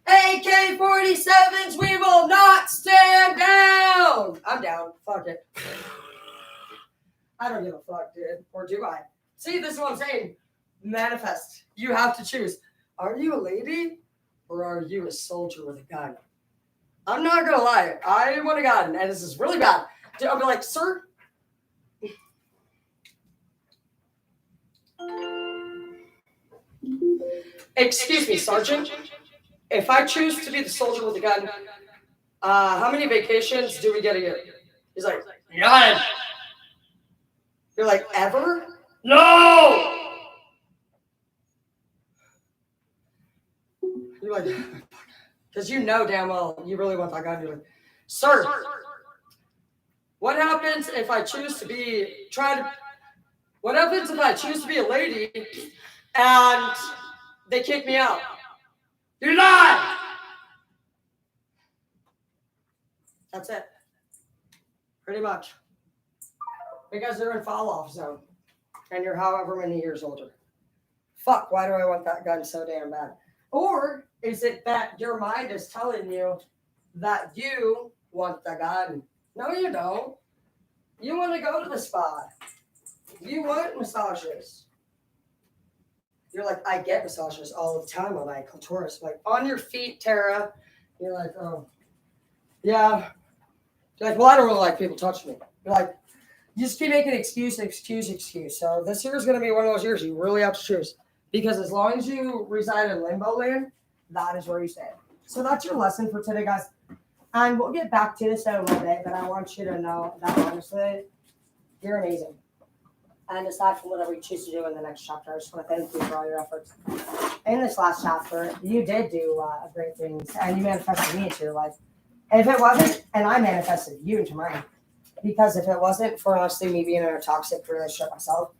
AK-47s. We will not stand down. I'm down. Fuck it. I don't give a fuck, dude. Or do I? See, this is what I'm saying. Manifest. You have to choose. Are you a lady or are you a soldier with a gun? I'm not gonna lie. I want a gun, and this is really bad. I'll be like, sir. Excuse me, Sergeant. If I choose to be the soldier with the gun, how many vacations do we get a year? He's like, none. You're like, ever? No! You're like, because you know damn well you really want that gun. You're like, sir, what happens if I choose to be what happens if I choose to be a lady and they kick me out? You lie! That's it. Pretty much. Because they're in fall-off zone. And you're however many years older. Fuck, why do I want that gun so damn bad? Or is it that your mind is telling you that you want the gun? No, you don't. You want to go to the spot. You want massages. You're like, I get massages all the time on my clitoris. Like, on your feet, Tara. You're like, oh, yeah. You're like, well, I don't really like people touching me. You're like, you just keep making excuse. So this year is going to be one of those years you really have to choose. Because as long as you reside in limbo land, that is where you stay. So that's your lesson for today, guys. And we'll get back to this in a little bit, but I want you to know that honestly, you're amazing. And aside from whatever you choose to do in the next chapter, I just want to thank you for all your efforts. In this last chapter, you did do great things, and you manifested me into your life. And if it wasn't, and I manifested you into mine, because if it wasn't for honestly me being in a toxic relationship myself,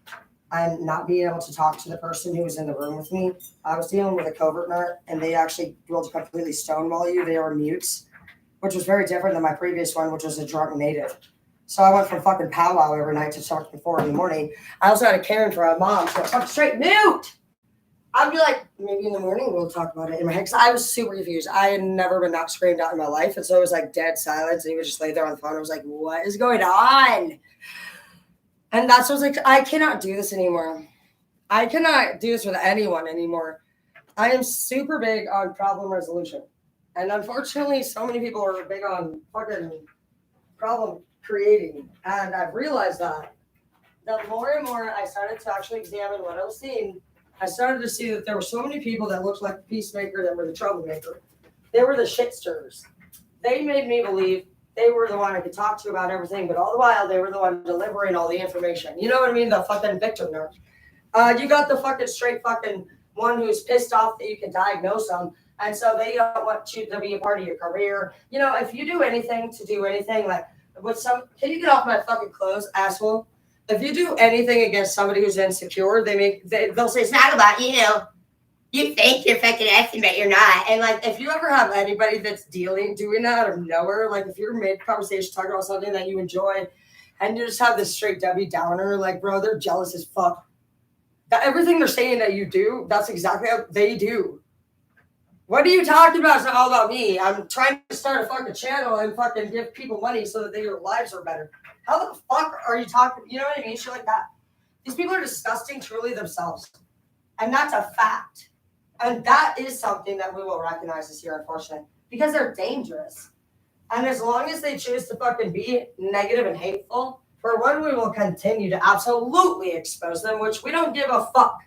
and not being able to talk to the person who was in the room with me, I was dealing with a covert nut, and they actually will completely stonewall you. They are mutes, which was very different than my previous one, which was a drunk native. So I went from fucking powwow every night to fucking 4 in the morning. I also had a Karen for a mom, so I'm straight mute. I'd be like, maybe in the morning we'll talk about it in my head. Because I was super confused. I had never been that screamed out in my life. And so it was like dead silence. And he would just lay there on the phone. I was like, what is going on? And that's what I was like, I cannot do this anymore. I cannot do this with anyone anymore. I am super big on problem resolution. And unfortunately, so many people are big on fucking problem creating. And I've realized that the more and more I started to actually examine what I was seeing, I started to see that there were so many people that looked like the peacemaker that were the troublemaker. They were the shit stirrers. They made me believe they were the one I could talk to about everything, but all the while they were the one delivering all the information. You know what I mean? The fucking victim nurse. You got the fucking straight fucking one who's pissed off that you can diagnose them. And so they don't want you to be a part of your career. You know, if you do anything to do anything, like with some, can you get off my fucking clothes, asshole? If you do anything against somebody who's insecure, they'll say, it's not about you. You think you're fucking acting, but you're not. And like, if you ever have anybody that's doing that out of nowhere, like if you're mid-conversation talking about something that you enjoy and you just have this straight Debbie Downer, like, bro, they're jealous as fuck. Everything they're saying that you do, that's exactly how they do. What are you talking about? It's not all about me. I'm trying to start a fucking channel and fucking give people money so that their lives are better. How the fuck are you talking? You know what I mean? Shit like that. These people are disgusting truly themselves. And that's a fact. And that is something that we will recognize this year, unfortunately, because they're dangerous. And as long as they choose to fucking be negative and hateful, for one, we will continue to absolutely expose them, which we don't give a fuck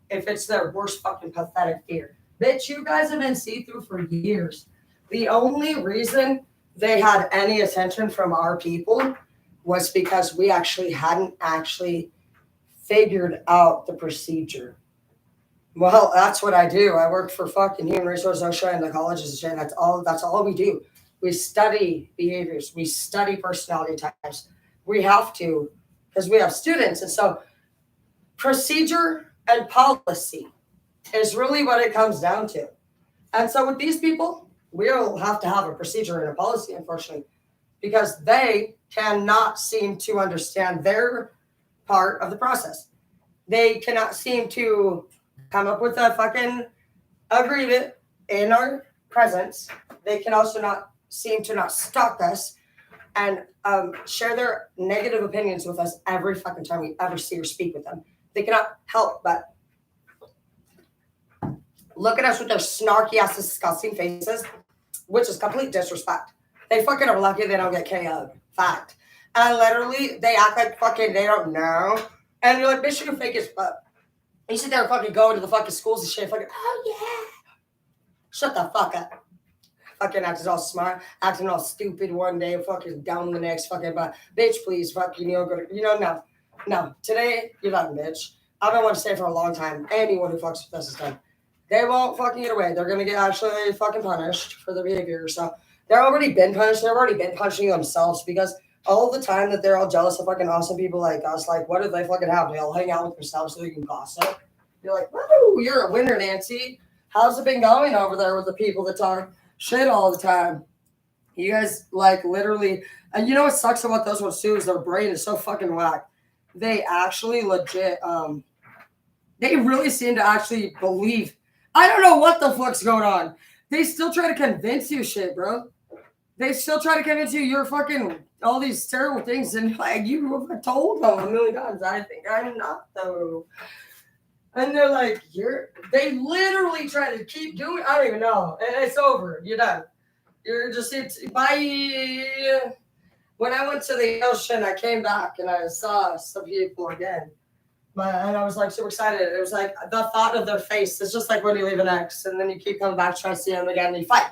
if it's their worst fucking pathetic fear. Bitch, you guys have been see-through for years. The only reason they had any attention from our people was because we hadn't figured out the procedure. Well, that's what I do. I work for fucking Human Resources OSHA and the colleges and shit. That's all we do. We study behaviors. We study personality types. We have to, because we have students. And so procedure and policy is really what it comes down to. And so with these people, we'll have to have a procedure and a policy, unfortunately, because they cannot seem to understand their part of the process. They cannot seem to come up with a fucking agreement in our presence. They can also not seem to not stalk us and share their negative opinions with us every fucking time we ever see or speak with them. They cannot help but look at us with their snarky ass disgusting faces, which is complete disrespect. They fucking are lucky they don't get KO'd. Fact. And literally, they act like fucking they don't know. And you're like, bitch, you're fake as fuck. You sit there and fucking going to the fucking schools and shit, fucking, oh yeah. Shut the fuck up. Fucking acting all smart, acting all stupid one day, fucking down the next, fucking, but bitch, please, fucking, no. Today, you're not a bitch. I've been wanting to say for a long time, anyone who fucks with us is done. They won't fucking get away. They're going to get actually fucking punished for their behavior. So they're already been punished. They've already been punishing themselves because all the time that they're all jealous of fucking awesome people like us, like, what do they fucking have? They all hang out with themselves so they can gossip. You're like, woo, you're a winner, Nancy. How's it been going over there with the people that talk shit all the time? You guys, like, literally, and you know what sucks about those ones, too, is their brain is so fucking whack. They actually legit, they really seem to actually believe. I don't know what the fuck's going on. They still try to convince you shit, bro. They still try to convince you you're fucking all these terrible things, and like you have told them a million times, I think I'm not though. And they're like, they literally try to keep doing. I don't even know. It's over. You're done. You're just bye. When I went to the ocean, I came back and I saw some people again. And I was like super excited. It was like the thought of their face. It's just like when you leave an ex and then you keep coming back trying to see them again and you fight.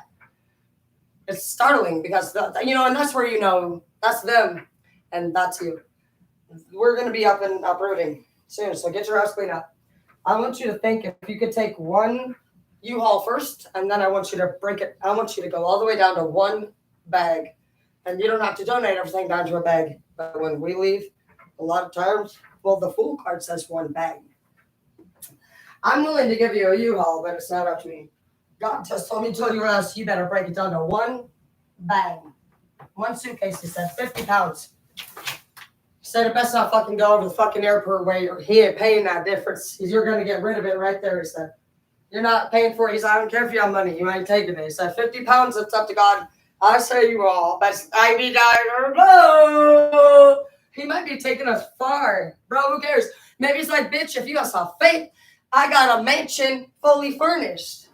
It's startling because, and that's where you know that's them and that's you. We're going to be up and uprooting soon, so get your house cleaned up. I want you to think if you could take one U-Haul first, and then I want you to break it. I want you to go all the way down to one bag. And you don't have to donate everything down to a bag. But when we leave, a lot of times, well, the full card says one bag. I'm willing to give you a U-Haul, but it's not up to me. God just told me to tell you else you better break it down to one bag. One suitcase, he said, 50 pounds. He said it best not fucking go over the fucking airport way. He ain't paying that difference. You're going to get rid of it right there, he said. You're not paying for it. He said, I don't care if you have money. You ain't taking it. He said, 50 pounds, it's up to God. I say you all, but I be dying. He might be taking us far. Bro, who cares? Maybe it's like, bitch, if you have some faith, I got a mansion fully furnished.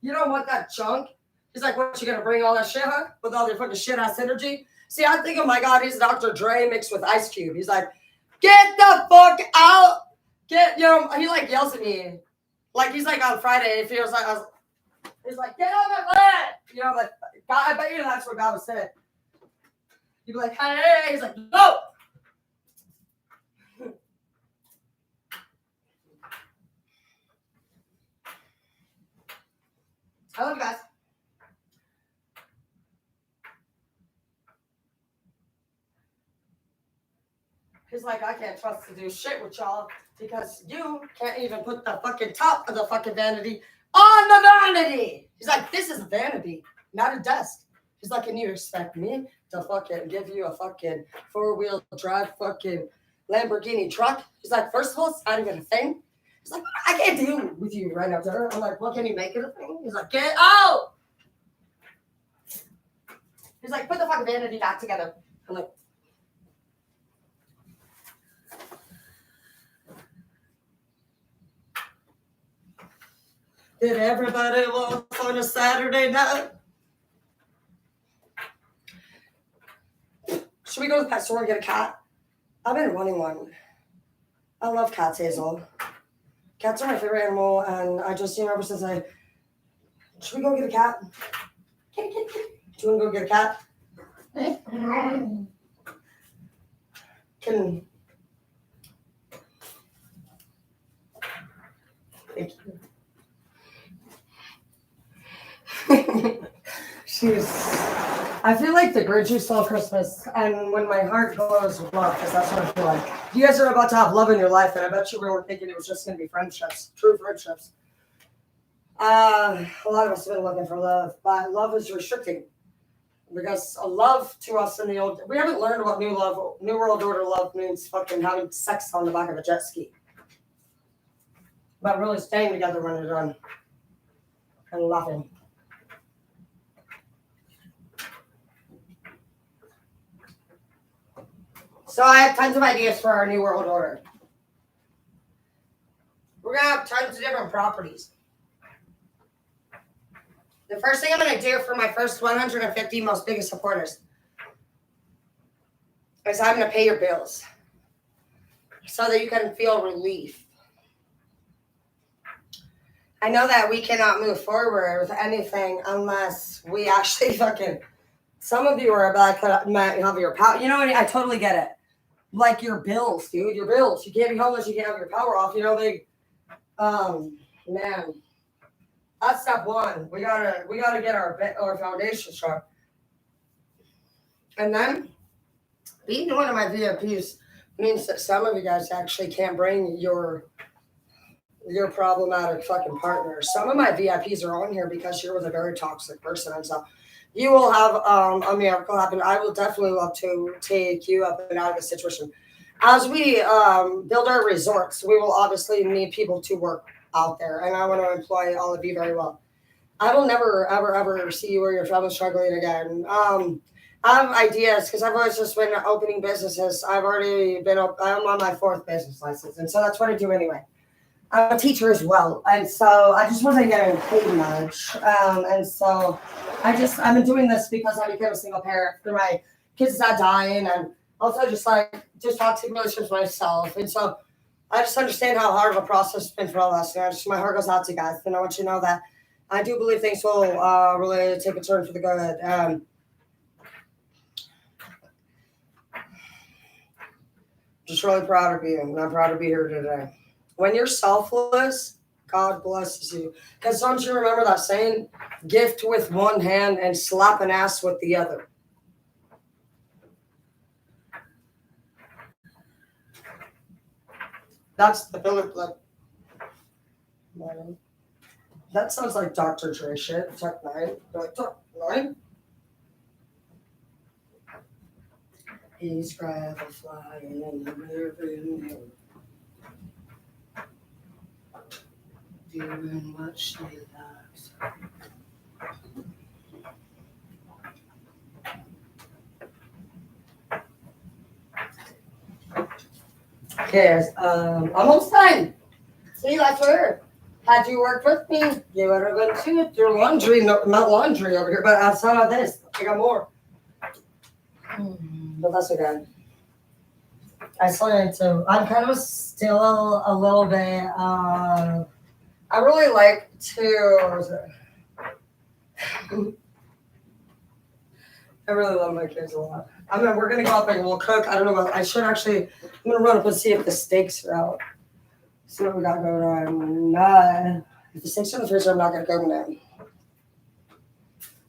You don't want that junk. He's like, what, you gonna bring all that shit, huh? With all your fucking shit-ass energy? See, I think, oh my God, he's Dr. Dre mixed with Ice Cube. He's like, get the fuck out. He like yells at me. Like, he's like on Friday, it feels like, he's like, get on my butt. I'm like, God, I bet you that's what God was saying. You'd be like, hey, he's like, no. I love you guys. He's like, I can't trust to do shit with y'all because you can't even put the fucking top of the fucking vanity on the vanity. He's like, this is vanity, not a desk. He's like, can you expect me to fucking give you a fucking 4-wheel drive fucking Lamborghini truck? He's like, first of all, it's not even a thing. He's like, I can't deal with you right now, sir. I'm like, well, can you make it a thing? He's like, get out. He's like, put the fucking vanity back together. I'm like, did everybody walk on a Saturday night? Should we go to the pet store and get a cat? I've been wanting one. I love cats, Hazel. Cats are my favorite animal, and I just, ever since should we go get a cat? Do you want to go get a cat? Thank you. I feel like the Grinch who stole Christmas, and when my heart glows with love, because that's what I feel like. You guys are about to have love in your life, and I bet you we were thinking it was just going to be friendships, true friendships. A lot of us have been looking for love, but love is restricting. Because a love to us in the old, we haven't learned what New World Order love means fucking having sex on the back of a jet ski. But really staying together when you're done. And laughing. So I have tons of ideas for our New World Order. We're going to have tons of different properties. The first thing I'm going to do for my first 150 most biggest supporters is I'm going to pay your bills so that you can feel relief. I know that we cannot move forward with anything unless we actually fucking, some of you are like, have your power. You know what I mean? I totally get it. Like your bills, dude, your bills. You can't be homeless. You can't have your power off. Man, that's step one. We gotta get our foundation strong. And then being one of my VIPs means that some of you guys actually can't bring your problematic fucking partner. Some of my VIPs are on here because you're with a very toxic person and stuff. You will have a miracle happen. I will definitely love to take you up and out of the situation. As we build our resorts, we will obviously need people to work out there, and I want to employ all of you very well. I will never, ever, ever see you or your family struggling again. I have ideas because I've always just been opening businesses. I'm on my 4th business license. And so that's what I do anyway. I'm a teacher as well. And so I just wasn't getting paid much. And so I've been doing this because I became a single parent after my kids are dying. And also just toxic relationships myself. And so I just understand how hard of a process it's been for all of us. My heart goes out to you guys. And I want you to know that I do believe things will really take a turn for the good. Just really proud of you, and I'm proud to be here today. When you're selfless, God blesses you. Because don't you remember that saying? Gift with one hand and slap an ass with the other. That's the Philip. That sounds like Dr. Dre shit. Tech 9. Like, Tech 9? He's gravel flying in the river, doing what she likes. Okay, almost time. See, that's where. Had you worked with me, you would have been too. Your laundry, not laundry over here, but outside of this, I got more. But that's okay. I still need to. I'm kind of still a little bit. I really like to. I really love my kids a lot. I mean, we're gonna go up and we'll cook. I don't know what I should actually. I'm gonna run up and see if the steaks are out. See what we got going on. If the steaks are in the freezer, I'm not gonna cook them.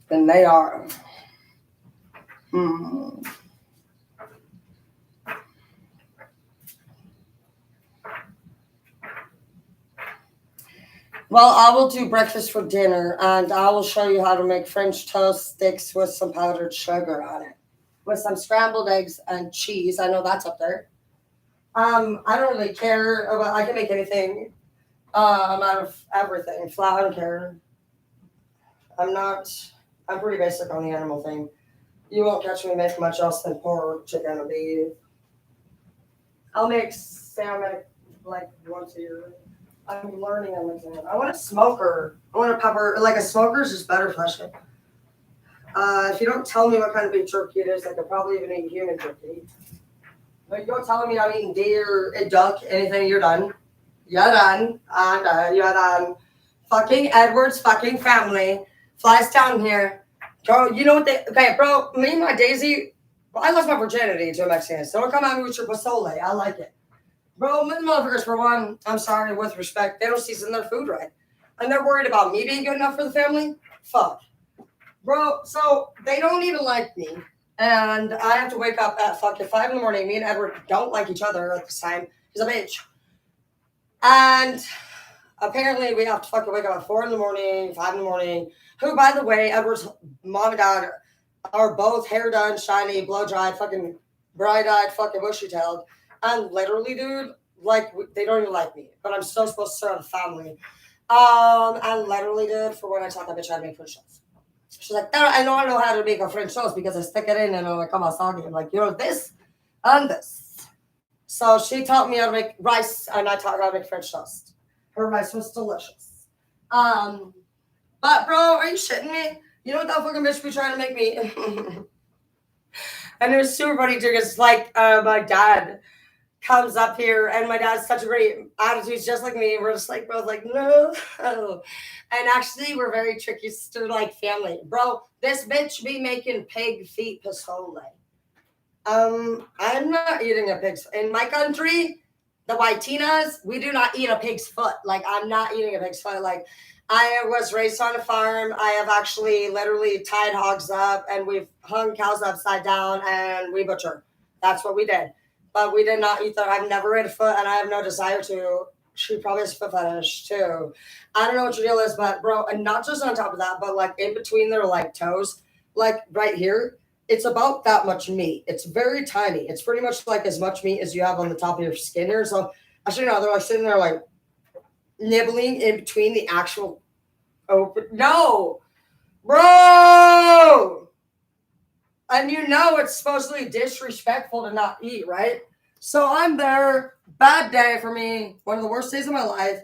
Then they are. Well, I will do breakfast for dinner, and I will show you how to make French toast sticks with some powdered sugar on it, with some scrambled eggs and cheese. I know that's up there. I don't really care about. I can make anything. Out of everything. Flour, I don't care. I'm pretty basic on the animal thing. You won't catch me make much else than pork, chicken, or beef. I'll make salmon like once a year. I'm learning on my I want a smoker. I want a pepper. Like a smoker is just better fleshing. If you don't tell me what kind of beef jerky it is, I could probably even eat human jerky. But you don't tell me I'm eating deer, a duck, anything, you're done. You're done. You're done. Fucking Edward's fucking family flies down here. Bro, you know what okay, bro, me and my Daisy, well, I lost my virginity to a Mexican, so don't come at me with your pozole. I like it. Bro, motherfuckers, for one, I'm sorry, with respect, they don't season their food right. And they're worried about me being good enough for the family? Fuck. Bro, so they don't even like me. And I have to wake up at fucking 5 in the morning. Me and Edward don't like each other at this time. He's a bitch. And apparently we have to fucking wake up at 4 in the morning, 5 in the morning. Who, by the way, Edward's mom and dad are both hair done, shiny, blow dried, fucking bright-eyed, fucking bushy-tailed. And literally, dude, like, they don't even like me. But I'm still supposed to serve the family. And literally, dude, for when I taught that bitch how to make French toast. She's like, I know how to make a French toast because I stick it in and I'm like, come on, soggy. I'm like, you know, this and this. So she taught me how to make rice and I taught her how to make French toast. Her rice was delicious. But bro, are you shitting me? You know what that fucking bitch be trying to make me? And it was super funny too, because like my dad comes up here and my dad's such a great attitude, just like me. We're just like, bro, like, no. And actually we're very tricky sister like family. Bro, this bitch be making pig feet pozole. I'm not eating a pig's in my country, the Whiteinas, we do not eat a pig's foot. Like, I'm not eating a pig's foot. Like, I was raised on a farm. I have actually literally tied hogs up and we've hung cows upside down and we butcher. That's what we did. But we did not eat that. I've never ate a foot and I have no desire to. She probably has a foot fetish too. I don't know what your deal is, but bro, and not just on top of that, but like in between their like toes, like right here, it's about that much meat. It's very tiny. It's pretty much like as much meat as you have on the top of your skin here. So actually, no, they're like sitting there like nibbling in between the actual Open. No. Bro! And you know it's supposedly disrespectful to not eat, right? So I'm there. Bad day for me. One of the worst days of my life.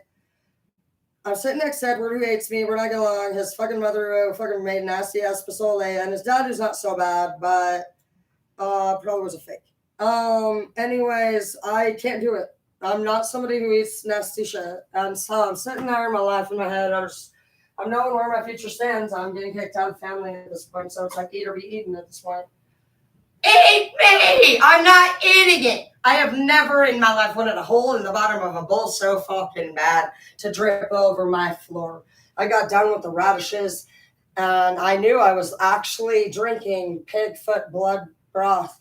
I'm sitting next to Edward, who hates me. We're not getting along. His fucking mother who fucking made nasty ass pozole, and his dad who's not so bad, but probably was a fake. Anyways, I can't do it. I'm not somebody who eats nasty shit. And so I'm sitting there, my life in my head. I'm knowing where my future stands. I'm getting kicked out of the family at this point. So it's like eat or be eaten at this point. Eat me! I'm not eating it. I have never in my life wanted a hole in the bottom of a bowl so fucking bad to drip over my floor. I got done with the radishes and I knew I was actually drinking pig foot blood broth.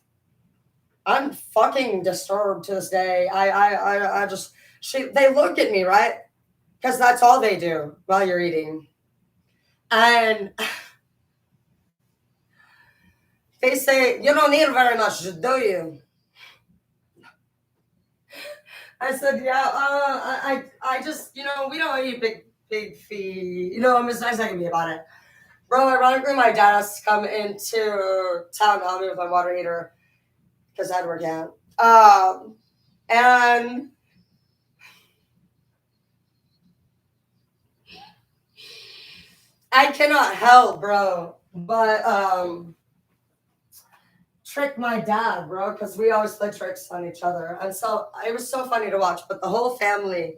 I'm fucking disturbed to this day. I just, they look at me, right? Because that's all they do while you're eating. And they say, you don't need very much, do you? I said, yeah, I just, we don't eat big feet. I'm as nice as I can be about it. Bro, ironically, my dad has to come into town to help me with my water heater because Edward can't. And I cannot help, bro, but trick my dad, bro, because we always play tricks on each other. And so it was so funny to watch. But the whole family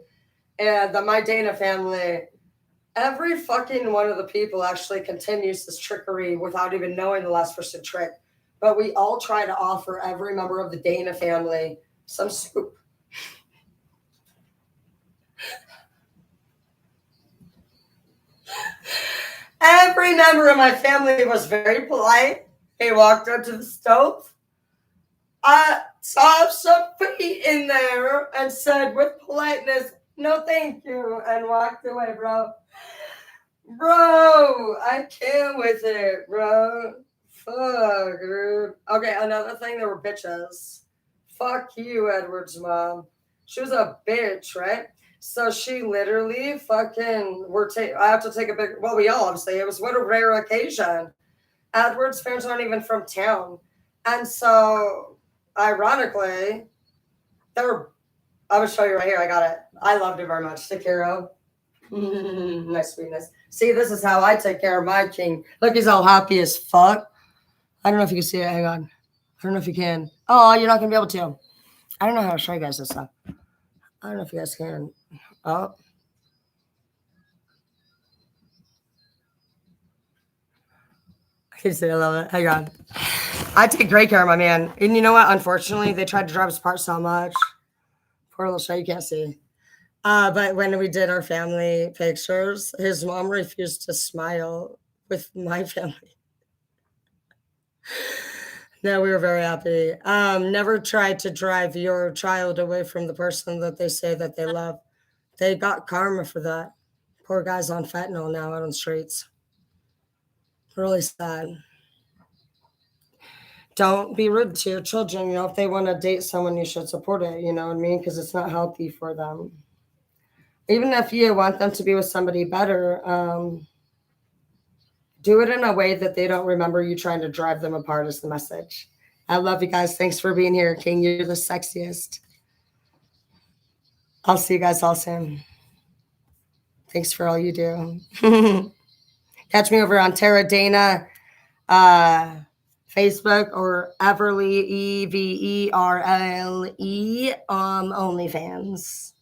and my Dana family, every fucking one of the people actually continues this trickery without even knowing the last person trick. But we all try to offer every member of the Dana family some soup. Every member of my family was very polite. They walked up to the stove. I saw some feet in there and said with politeness, no thank you, and walked away, bro. Bro, I can't with it, bro. Fuck, dude. Okay, another thing, there were bitches. Fuck you, Edward's mom. She was a bitch, right? So she literally fucking I have to take a big, well, we all obviously, it was what a rare occasion. Edward's parents aren't even from town. And so, ironically, I will show you right here. I got it. I loved it very much. Takiro. My sweetness. See, this is how I take care of my king. Look, he's all happy as fuck. I don't know if you can see it. Hang on. I don't know if you can. Oh, you're not going to be able to. I don't know how to show you guys this stuff. I don't know if you guys can. Oh. I can see it. I love it. Hang on. I take great care of my man. And you know what? Unfortunately, they tried to drive us apart so much. Poor little show you can't see. But when we did our family pictures, his mom refused to smile with my family. No, we were very happy. Never try to drive your child away from the person that they say that they love. They got karma for that. Poor guy's on fentanyl now out on the streets. Really sad. Don't be rude to your children. If they want to date someone, you should support it. You know what I mean? Because it's not healthy for them. Even if you want them to be with somebody better, do it in a way that they don't remember you trying to drive them apart is the message. I love you guys. Thanks for being here, King. You're the sexiest. I'll see you guys all soon. Thanks for all you do. Catch me over on Tara Dana Facebook or Everly EVERLE OnlyFans.